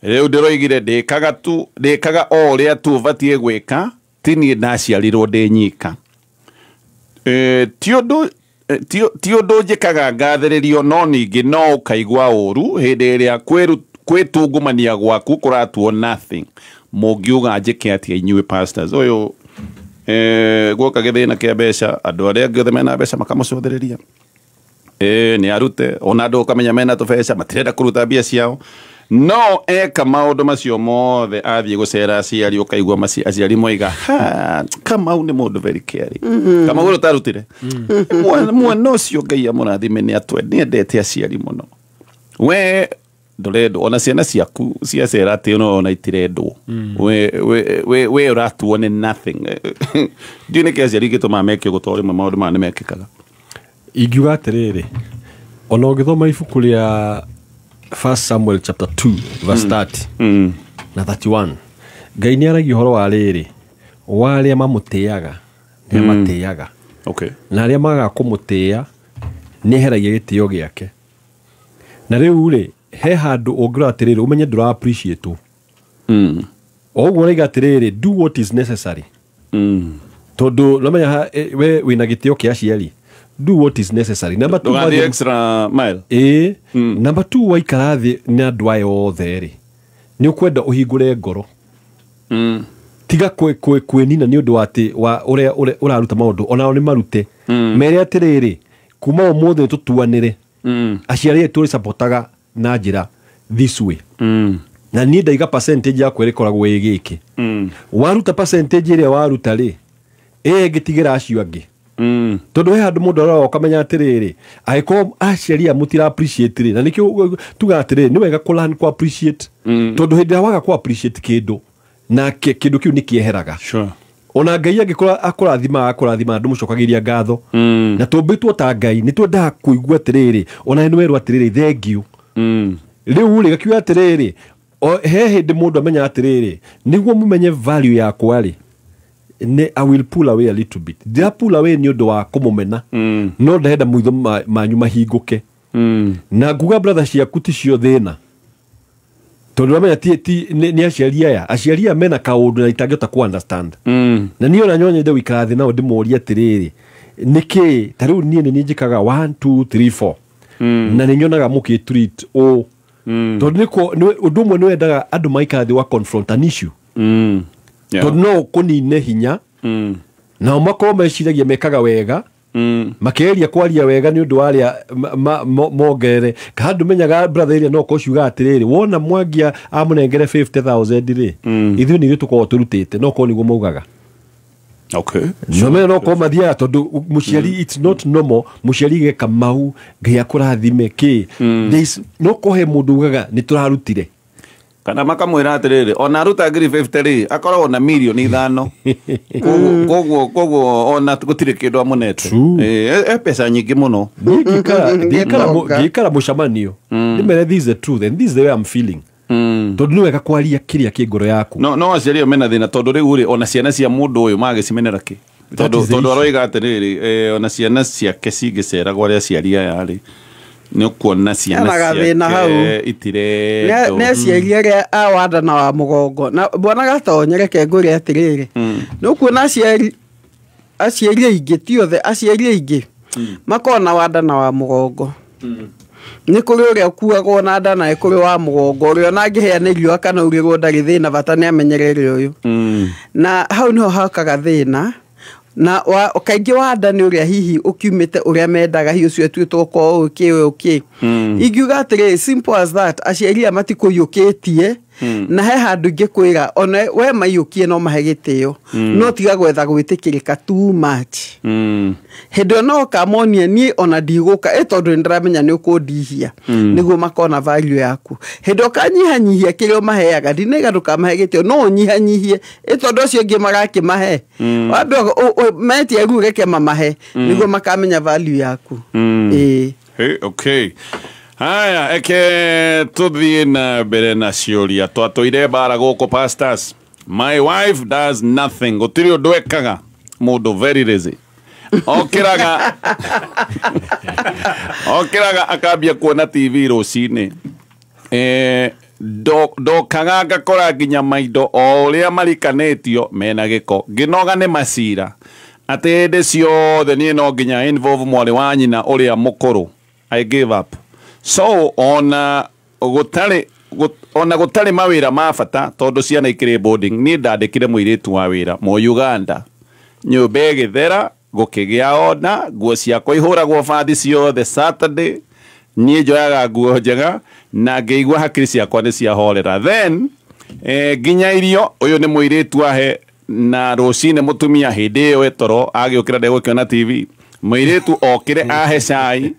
riu ndiroigire ndikaga o ria tu batie gwika tini ndaciarirwo ndi nyika ti undu njikaga ngathiririo no ningi no ukaigwa uru hindi iria kwitungumania gwaku kuratuo nothing mungiuga njike atia inyue pastors uyu gwoka githina kia mbeca andu aria ngothe mena mbeca makamucuthiriria ni arute ona andu ukamenya mena tubeca matirenda kuruta mbia ciao no eka maundu macio mothe athie gucera aciari ukaigua aciari moiga kama u ni mundu very caring kama uru tarutire mwana ucio Ngai amurathime ni atwe ni endete aciari muno we ndoredo ona ciana ciaku ciacera ati no ona itirendwo we uratuo ni nothing ndine ke aciari gituma meke gutori maundu ma ni mekikaga ingiuga atiriri ona ugithoma ibuku ria 1 Samuel chapter 2 verse 30 na 31 Ngai ni aragi horo wa riri waria mamutiaga ni matiaga okay na aria maga kumutia ni heragia gitio giake na riu ri he handu ungira atiriri umenye ndura appreciate oguo raiga atiriri do what is necessary tondu nomenya we wina gitio kia aciari do what is necessary number 2 the extra mile number 2 waikarathi ni andu aya othe ri ni ukwenda uhingure ngoro tiga kwenina ni undu ati wa uria uraruta maundu ona ni marute mere atiriri kuma umuthe tutuanire aciari turi supportaga na njira this way na ni ndaiga percentage ya kwerekoragwo igiki waruta percentage iria waruta ri gitigira acio angi tondu he handu mundu ara ukamenya atiriri aiko aciari mutira appreciate ri na nikio tuga atiriri ni wega kulan ku appreciate tondu hindi waga ku appreciate kindu na kindu kiu nikieheraga sure ona Ngai agikora akurathima andu mucokagiria ngatho na tumbitwo ta Ngai ni twenda kuigua atiriri ona ni weru atiriri thank you riu ri gakiuga atiriri he hindi mundu amenya atiriri niguo mumenye value yakwa ri I will pull away a little bit. They pull away ni undu wa kumumena. No ndahenda muitho manyu mahinguke. Na nguga brother ciaku ti cio thina. Tondu amenya ti ni aciari aya mena kaundu na itangihota ku understand. Na niyo na nyonye nde wikarathi nao ndimoria atiriri. Niki tariu nie ni njikaga 1 2 3 4. Na ninyonaga muki treat tondu niko undu mwe ni wendaga andu maikarathi wa confront an issue. Yeah. Tondu no kunine hinya na makorwo meciragia mekaga wega makeria kwaria wega ni undu waria mongerere kandu menyaga brother iria no koshuga atiriri wona Mwangia amunengere 50,000 ri ithu ni tuko turutite no ko niguo maugaga. Okay. No no ko mathia tondu muciari it's not normal muciari ge Kamau ngai akurathime ki this no ko he mundu ugaga ni turarutire kana makamwira atiriri ona ruta ngiri 50 ri akorwo na milioni 5 koguo ona gutire kindu amunetu pesa nyingi muno ngikara mucamanio nimere this is the truth and this is the way I'm feeling tondu ni wega kwaria kiria ki ngoro yaku no aciari mena thina tondu riu ri ona ciana cia mundu uyu magicimenera ki tondu aroiga atiriri ona ciana ciake cingicera gwa ria aciari aya ri ni kuona ciana ciake itire ne aciari aria awanda na wa mugongo na bwana gatonyereke nguri atiriri ni kuona aciari aingi ti othe aciari aingi makona wanda na wa mugongo ni kuri uria kuagwo na nda na kuri wa mugongo uria nangiheanirio kana urigwo ndari thina bata ni amenyerere uyu na hau niho hakaga thina na kaingi wa nda ni uria hihi ukiumite uria mendaga hi ucio twitwo ko okay ingiuga atiri simple as that aciari matikuyukitie na he handu ngikwira ona we maiyukie no mahe gitio no tiga gwetha gwitikirika too much hindo no kamonia ni ona ndiguka tondu ndiramenya ni ukundihia niguo makona value yaku hindo kanyihanyihia kirio maheaga ndinega ndukamahe gitio no nyihanyihie tondu ucio ngi magaki mahe wambe metie rureke mamahe niguo makamenya value yaku okay. Haya, eke tuthie na mbere na ciuria twatũire bara guku pastors. My wife does nothing. Gutiri undu ekaga mundu very lazy. Okiraga akambia kuona TV rucini. Ndokaga ngakora nginya maindo o uria marikanetio mena giko nginoga ni macira ati ndi ciothe nie no nginya involve mwari wa nyina uria mukuru. I gave up. So ona gutari mawira ma bata tondu ciana ikire boarding ni ndandikire muiritu wa wira mo Uganda nyumba githera gukigia ona nguo ciakwa ihuragwo bathi ciothe Saturday nie njoyaga nguo njega na ngeigua hakiri ciakwa ni ciahorera then nginya irio uyu ni muiritu ahe na rucine mutumia hindi iyo etoro agiukira ndegũkiona TV muiritu okire ahe cai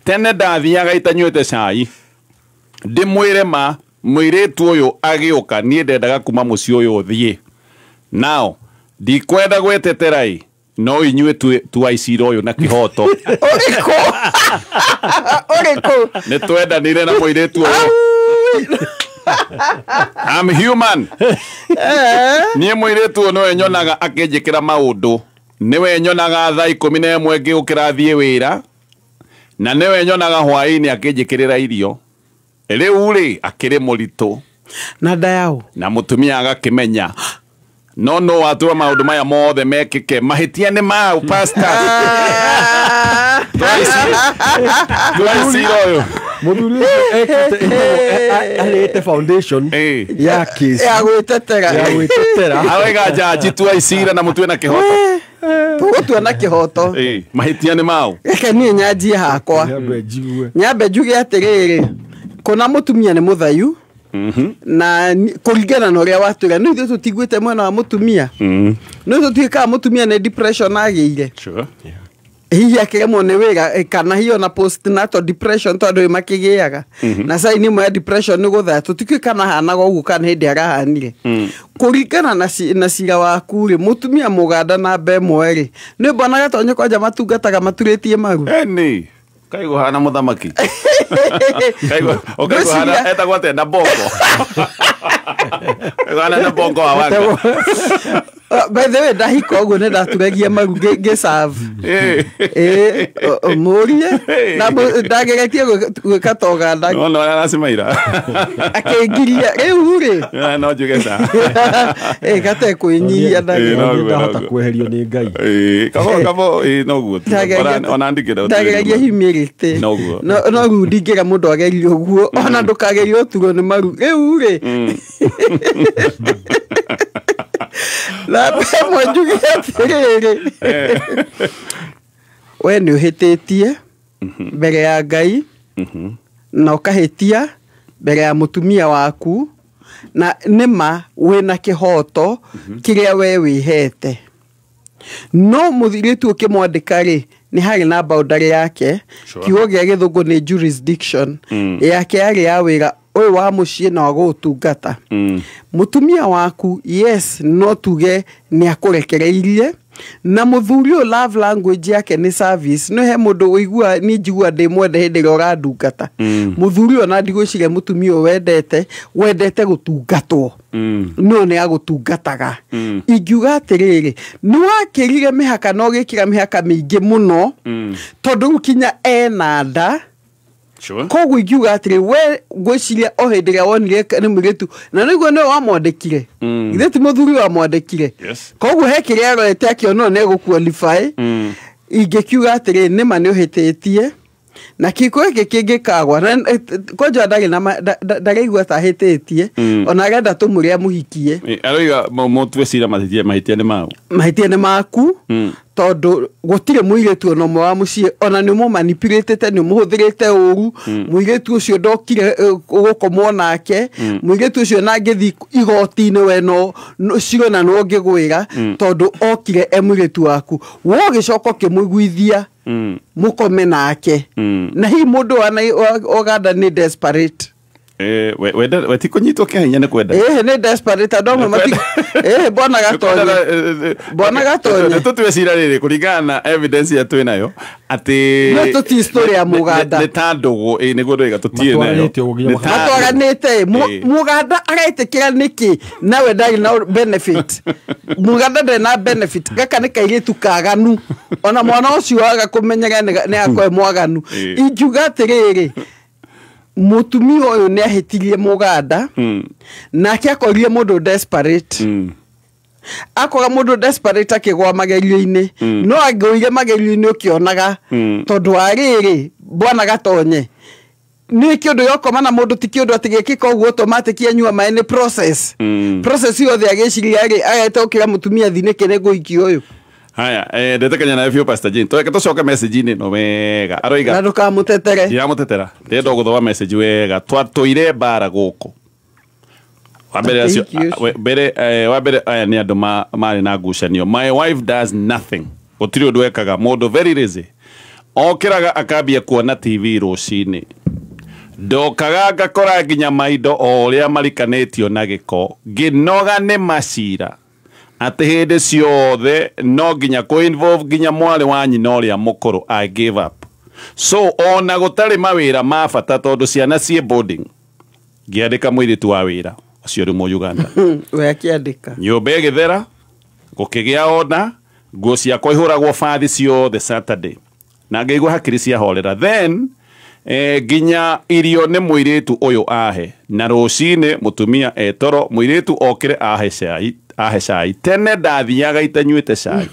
tene ndathiaga itanywete cai ndimwire ma muiritu uyu agiuka nie ndendaga kuma muci uyu thie now ndikwenda gweteterai no inyue tuaicira uyu na kihoto oriko ne twendanire na muiritu uyu I'm human nie muiritu no enyonaga akinjikira maundu niwe nyonaga thaa 11 ngiukira thie wira na niwe nyonaga hwaini akinjikirira irio riu ri akiri muritu na ndayao na mutumia agakimenya no watua maundu maya mothe mekike mahitia ni ma pastor twaicira muthuri arete foundation ya case ya gwitetera awega jaji twaicira na mutwe na kihoto tugotua na kihoto mahitia ni mau eke nie nyanjie hakwa nyambe njuge atiriri kuna mutumia ni muthayu na kuringana na uria watwira no ithu tutigwite mwana wa mutumia no ithu tuikaga mutumia ni depression agiire sure hihi akiremwo ni wira kana hiyo na postnatal depression tondu makigiaga na sai ni mwe depression ni gutha tutikikana hanaga ugu kana hindi arahanire kuringana na cira waku ri mutumia muganda na mbemwe ri ni mbona gatonye kwanja matungataga maturitie maru ni kaigo hana muthamaki kaigo hana eta gwate na bongo hana na bongo awaka by the way ndahiko uguo ni ndaturagia maru ngiserve murie na ndageretie gwika toganda no arasimaira akengiria riu ri no njugesa gate kwinyia ndahota kweherio ni Ngai kabo no guo ona ndikira ndageregia humility no ru ndingira mundu agerio guo ona ndukagerio turo ni maru riu ri la pemo njuge atiriri we nĩ ũhĩtĩtie mbere ya Ngai na ũkahĩtia mbere ya mũtumia waku na nĩma wĩna kĩhoto kĩrĩa we wĩhete no mũthirĩtu ũkĩmwandĩka rĩ nĩ harĩ na boundary yake kiugo gĩa gĩthũngũ nĩ jurisdiction yake yarĩ ya wĩra ũyũ wa mũciĩ na wagũtungata mũtumia waku yes no tuge nĩ akũrekereirie na muthuri o love language yake ni service no he mundu wigua ni njigua ndi mwende hindi ro ũrandungata muthuri o na ndigwicire mutumia o wendete gutungatwo no ni agutungataga ingiuga atiriri ni wakirire mihaka no gikira mihaka mingi muno tondu kinya ena nda koguo ingiuga atiri we gwiciria o hindi ria wonire ni muritu na niguo no wamwandikire ithe ti muthuri wamwandikire koguo he kiria arorete akĩona no egũqualify ingikiuga atiri ni ma ni uhititie na kiko gĩkĩ kĩngĩkagwa konja ndaraigua ta hĩtĩtie ona arenda tũmũrĩa mũhikie aroiga mũtue cira mahĩtia nĩ maku tondu gutire muiretu ono mwa mucie ona ni mu manipulate ni muhuthirite uru muiretu ucio ndokire gukomwo nake muiretu ucio na ngithi igoti-ini we no ciro na no ngigwira tondu okire emuiretu waku wo gicoko kimuiguithia mukome nake na hi mundu oganda ni desperate we ti kunyitwo kĩhinya nĩ kwenda nĩ desperate andũ mati bona gatonye tutue cira rĩrĩ kũringana na evidence ya twĩ nayo atĩ nĩ tuti story ya muganda nĩ ta ndũgũ nĩguo ndũiga tũtirĩ nayo matwaranĩte muganda agaitikĩra nĩkĩ nawe ndarĩ na benefit muganda ndarĩ na benefit gaka nĩ kairĩtu kaganu ona mwana ũcio agakũmenyera nĩ akoe mwaganu ingiuga atĩrĩrĩ mutumia uyu ni ahitirie muganda nake akorire mundu desperate akora mundu desperate akigwa magerio-ini no angoire magerio-ini ukionaga tondu ariri bwana gatonye ni kĩndũ yokoma na mũndũ ti kĩndũ atigĩkĩka ũguo automatic anyua maĩ ni process yothe agĩciria rĩ agete ũkĩra mutumia thinĩke nĩ ngũiki ũyũ haya ndetekanya na bio Pastor Jane toke tucoke message ini no wega aroiga na ndukamutetere ndiramutetera ndenda guthoma message wega twatũire bara gũkũ wambere acio wambere aya ni andu mari na ngucanio my wife does nothing gutiri undu ekaga mũndũ very lazy okiraga akambia kuona TV rũcinĩ ndokaga ngakora nginya maindo o ũrĩa marikanĩtio na gĩko ngĩnoga nĩ macira ati hindi ciothe no nginya ko involve nginya mwari wa nyina ũrĩa mũkũrũ I gave up so ona gũtarĩ mawĩra ma bata tondu ciana cie boarding ngĩandĩka mũirĩtu wa wĩra ũcio rĩ mu Uganda we akĩandĩka nyũmba ĩgĩthera gũkĩgĩa ona nguo ciakwa ihũragwo bathi ciothe Saturday na ngĩigua hakiri ciahorera then nginya irio nĩ mũirĩtu ũyũ ahe na rũcinĩ mũtumia etoro mũirĩtu okire ahe cai tene ndathiaga itanyuĩte cai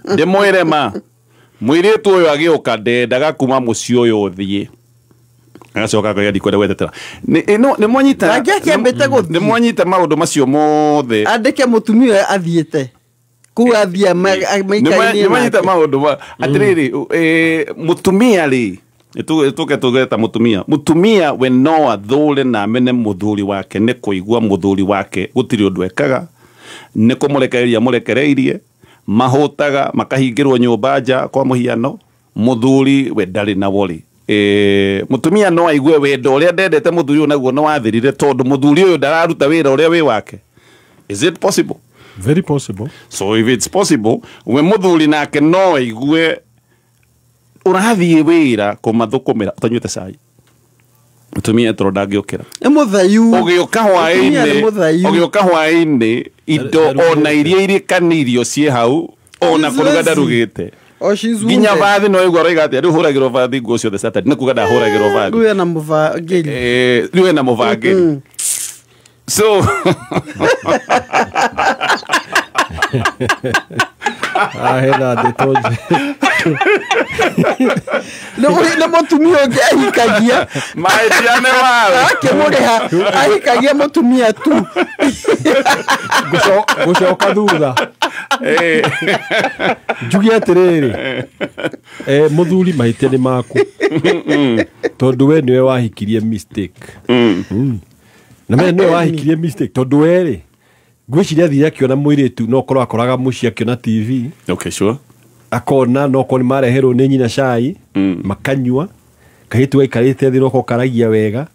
ndĩmwĩre ma mũirĩtu ũyũ agĩũka ndendaga kuma mũciĩ ũyũ ũthiĩ agacoka akagia ndikwenda gwetetera nĩ mwanyita maũndũ macio mothe andĩke mũtumia athiĩte kuathia nĩ mwanyita maũndũ atĩrĩrĩ mũtumia rĩ tuke tugeta mutumia we no athure na mene muthuri wake ne kuigua muthuri wake gutiri undu ekaga ne kumurekereria murekereirie mahutaga makahingirwo nyumba nja kwa muhiano muthuri we ndari na wori mutumia no aigue wendo uria ndendete muthuri uyu naguo no wathirire tondu muthuri uyu ndararuta wira uria wi wake is it possible very possible so if it's possible we muthuri nake no aigue urathie wira kumathukumira utanyuite cai mutumia toro ndangĩũkĩra mũthayu ũgĩũka hwaĩ-inĩ indo ona iria irĩkanirio ciĩ hau ona kũruga ndarugĩte nginya bathi no igua roiga atĩa rĩu hũragĩrwo bathi nguo ciothe Saturday nĩ kuga ndahũragĩrwo bathi rĩu ena mũbangĩri rĩu ena mũbangĩri so hena ndĩ tonje nä må tumia å ngä ahikagia mahĩtia nĩ waru akä må rä ha ahikagia må tumia tu gå coka thutha njuge atä rä rä må thuri mahĩtia nĩ maku tondå we nä we wahikirie mistake na me nä we wahikirie mistake tondå we rä ngwĩciria athire akĩona mũirĩtu no korwo akoraga mũciĩ akĩona TV okay sure akona no korwo nĩ mareherwo nĩ nyina cai makanyua kahĩtu gaikarĩte thĩ noko karagia wega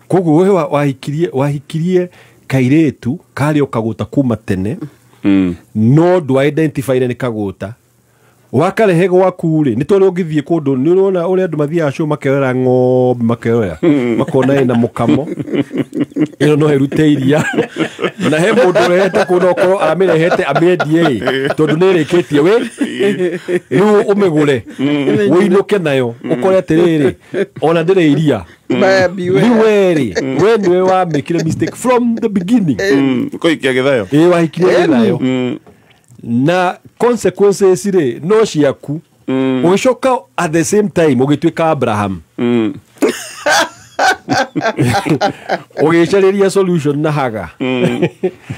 koguo we wahikirie kairĩtu karĩ o kagũta kuma tene no ndũ identify nĩ kagũta wakarehe gwaku rĩ nĩ tondũ ũngĩthiĩ kũndũ nĩ ũrona ũrĩa andũ mathiaga show makerora ng'ombe makerora makona ĩna mũkamo ĩno no ĩrute iria na he mũndũ ũrehete kũndũ okorwo aramĩrehete amĩendie tondũ nĩ ĩrĩkĩtie wĩ rĩu ũmĩgũre wĩinũke nayo ũkore atĩrĩrĩ ona ndĩrĩ iria rĩu werĩ we nĩwe wamĩkire mistake from the beginning kũikia gĩthayo wahikirie gĩthayo na consequences rĩ no ciaku ũgĩcoka at the same time ũgĩtuĩka Abraham ũgĩcarĩria solution na Haga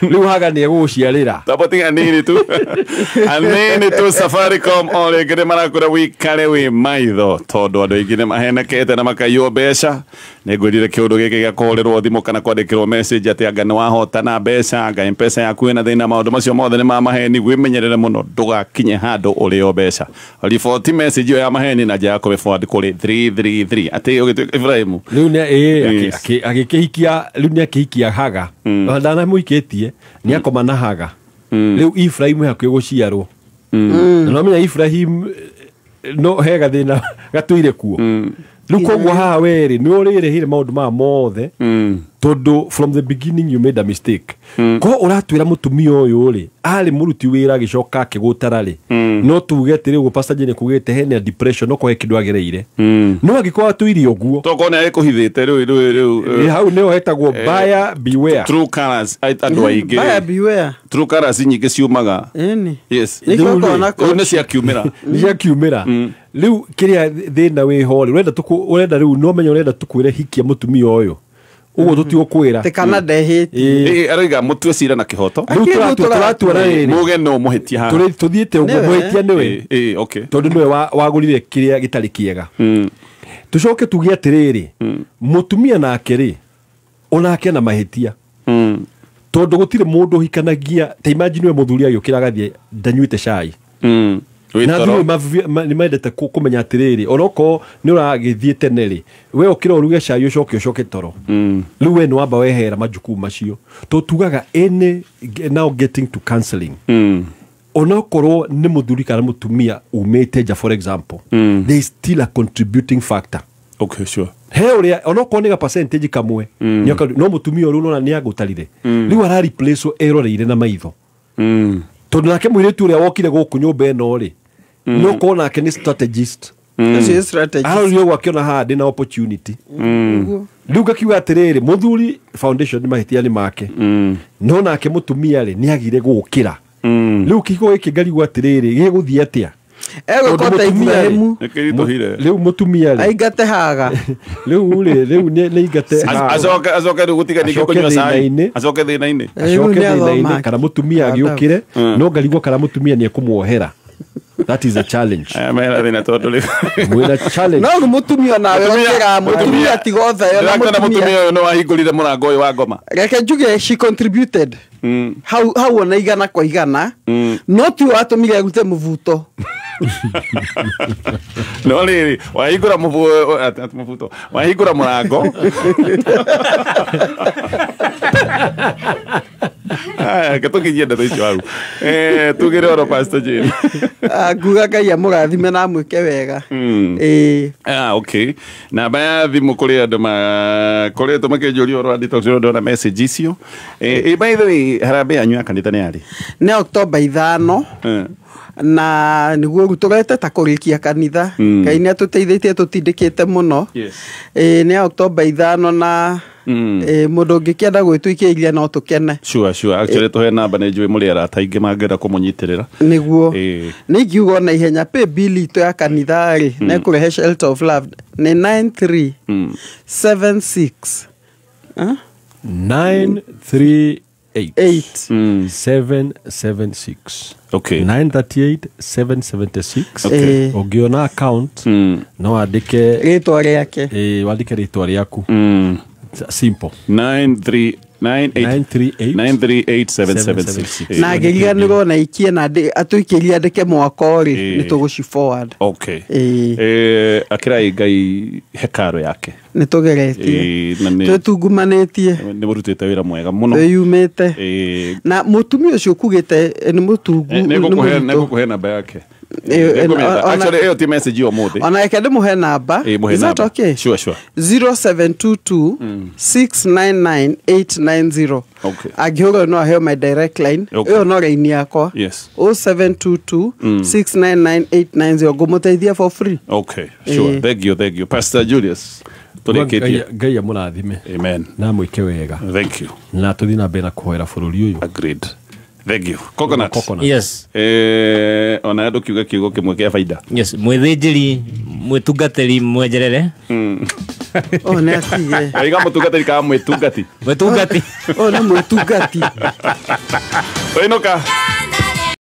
rĩu Haga nĩ egũgũciarĩra tapoti anini tu Safaricom o rĩngĩ nĩ marakwĩra wĩikare wĩ maitho tondũ andũ aingĩ nĩ mahenekete na makaiywo mbeca nĩ ngwĩrire kĩũndũ gĩkĩ gĩa kũhũrĩrwo thimũ kana kwandĩkĩrwo message atĩ anga nĩ wahotana mbeca anga M-Pesa yaku ĩna thĩna maũndũ macio mothe nĩ ma maheni gwĩmenyerere mũno ndũgakinye handũ ũrĩo mbeca riboti message ĩyo ya maheni na njĩra ya kũmĩforward kũrĩ 333 atĩ ũgĩtuĩka Ibrahim rĩu agĩkĩhikia rĩu nĩ akĩhikia Haga ndanamũikĩtie nĩ akoma na Haga rĩu Ibrahim hakuhĩ gũciarwo na no menya Ibrahim no he gathĩna gatũire kuo rĩu koguo haha werĩ nĩ ũrĩrĩhire maũndũ maya mothe tondũ from the beginning you made a mistake ko ũratwĩra mũtumia ũyũ rĩ arĩ mũruti wĩra agĩcoka akĩgũtara rĩ no tuge atĩ rĩu Pastor Jane kugĩte hena depression no kohe kĩndũ agereire no angĩkorwo atũire ũguo toko nĩ agĩkũhithĩte rĩu hau nĩho hetagwo buyer beware true colors andũ aingĩ buyer beware true colors nyingĩ ciumaga yes nĩ ciakiumĩra nĩ ciakiumĩra rĩu kĩrĩa thĩna wĩho ũrenda rĩu no menya ũrenda tũkwĩre hikia mũtumia ũyũ ũguo tũtigũkwĩra tĩ kana ndehĩtie arauga mũtue cira na kĩhoto rĩu tũratuara rĩrĩ muge no mũhĩtia haha tũthiĩte ũguo mũhĩtia nĩwe okay tondũ nĩwe wagũrire kĩrĩa gĩtarĩ kĩega tũcoke tuge atĩrĩrĩ mũtumia nake rĩ onake na mahĩtia tondũ gũtirĩ mũndũ ũhikanagia ta imagine we mũthuri agĩũkĩra agathiĩ ndanyuĩte cai na thimũ nĩ mendete kũmenya atĩrĩrĩ onoko nĩ ũragĩthiĩ tene rĩ we ũkĩra ũruge cai ũcoke toro rĩu we nĩ wamba wehera majukumu macio to tugaga any now getting to counseling onokorwo nĩ mũthuri kana mũtumia umĩte nja for example there is still a contributing factor okay sure he ũrĩa onokorwo nĩ ga percentage kamwe no mũtumia ũrĩa nona nĩ agũtarire rĩu ara replace eroreire na maitho tondũ nake mũirĩtu ũrĩa wokire gũkũ nyũmba ĩno rĩ no korwo nake nĩ strategist arorire gwakĩona haha ndĩ na opportunity rĩu ngakiuga atĩrĩrĩ mũthuri foundation nĩ mahĩtia nĩ make no nake mũtumia rĩ nĩ agire gũkĩra rĩu kĩhiko gĩkĩ ngarigwo atĩrĩrĩ gĩgũthiĩ atĩa egũkota Ibrahimu rĩu mũtumia rĩ aingate Haga rĩu nĩ ingate acoke rĩu gũtiga ningĩ kũnyua cai acoke thĩna-inĩ kana mũtumia agĩũkĩre no ngarigwo kana mũtumia nĩ ekũmuohera that is a challenge mera thĩna tondũ rĩu mwĩna challenge no mũtumia nawe ũkĩra mũtumia tiga othayo na mũtumia ũyũ nĩ wahingũrire mũrango ũyũ wa ngoma reke njuge she contributed hau ona igana kwa igana no ti watũmire agute mũbuto no rĩrĩ wahingũra mũbuto wahingũra mũrango ketũkinyie ndeto icio hau tugĩre oro Pastor Jane nguga Ngai amũrathime na amwĩke wega okay namba ya thimũ kũrĩ andũ makoretwo makĩnjũria ũhoro wa detox ndona message icio by the way harambee yanyu ya kanitha nĩ yarĩ nĩ October 5 na niguo gutugete ta kurikia kanitha Ngai nĩ atũteithĩtie tũtindĩkĩte mũno nĩ October 5 na Mũndũ ũngĩkĩenda gwĩtũikia iria no tũkene. Sure. Actually tuhe namba nĩ njũĩ mũrĩ arata aingĩ mangĩenda kũmũnyitĩrĩra. Nĩguo. Nĩ ingiuga na ihenya pay bill itũ ya kanitha rĩ na ĩkũrehe Shelter of Love nĩ 9376 938 Okay. 938-776. Okay. Ũngĩona account no wandĩke rĩtwa rĩake. Wandĩke rĩtwa rĩaku. Simple. 938-776. Na ngĩriganĩrwo na ikie na atũikĩria andĩke mwaka ũrĩ nĩ tũgũci forward. Okay. Akĩrai Ngai hekaro yake. Nĩ tũgeretie. Twĩtungumanĩtie. Nĩ mũrutĩte wĩra mwega mũno. Twĩyumĩte. Na mũtumia ũcio ukugĩte nĩ mũtungu. Nĩngũkũhe namba yake. Actually, ĩyo ti message yo mũthĩ. Ona reke ndĩmũhe namba. Is that okay? Sure. 0722-699-890. Okay. Angĩhũra no aheo my direct line. Ĩyo no raini yakwa. Yes. 0722-699-890. Ngũmũteithia for free. Okay, sure. Thank you. Pastor Julius. Ngai amũrathime. Amen. Na mwĩke wega. Thank you. Na tũthiĩ na mbere na kũhoera bũrũri ũyũ. Agreed. Thank you. Coconut. Yes. Ona andũ kiuga kiugo kĩmwe kĩa faida. Yes, mwĩthĩnjĩri mwĩtungatĩri mwenjerere. Nĩ atige. Aiga mũtungatĩri kana mwĩtungati. Mwĩtungati. Nĩ mwĩtungati. Oinoka.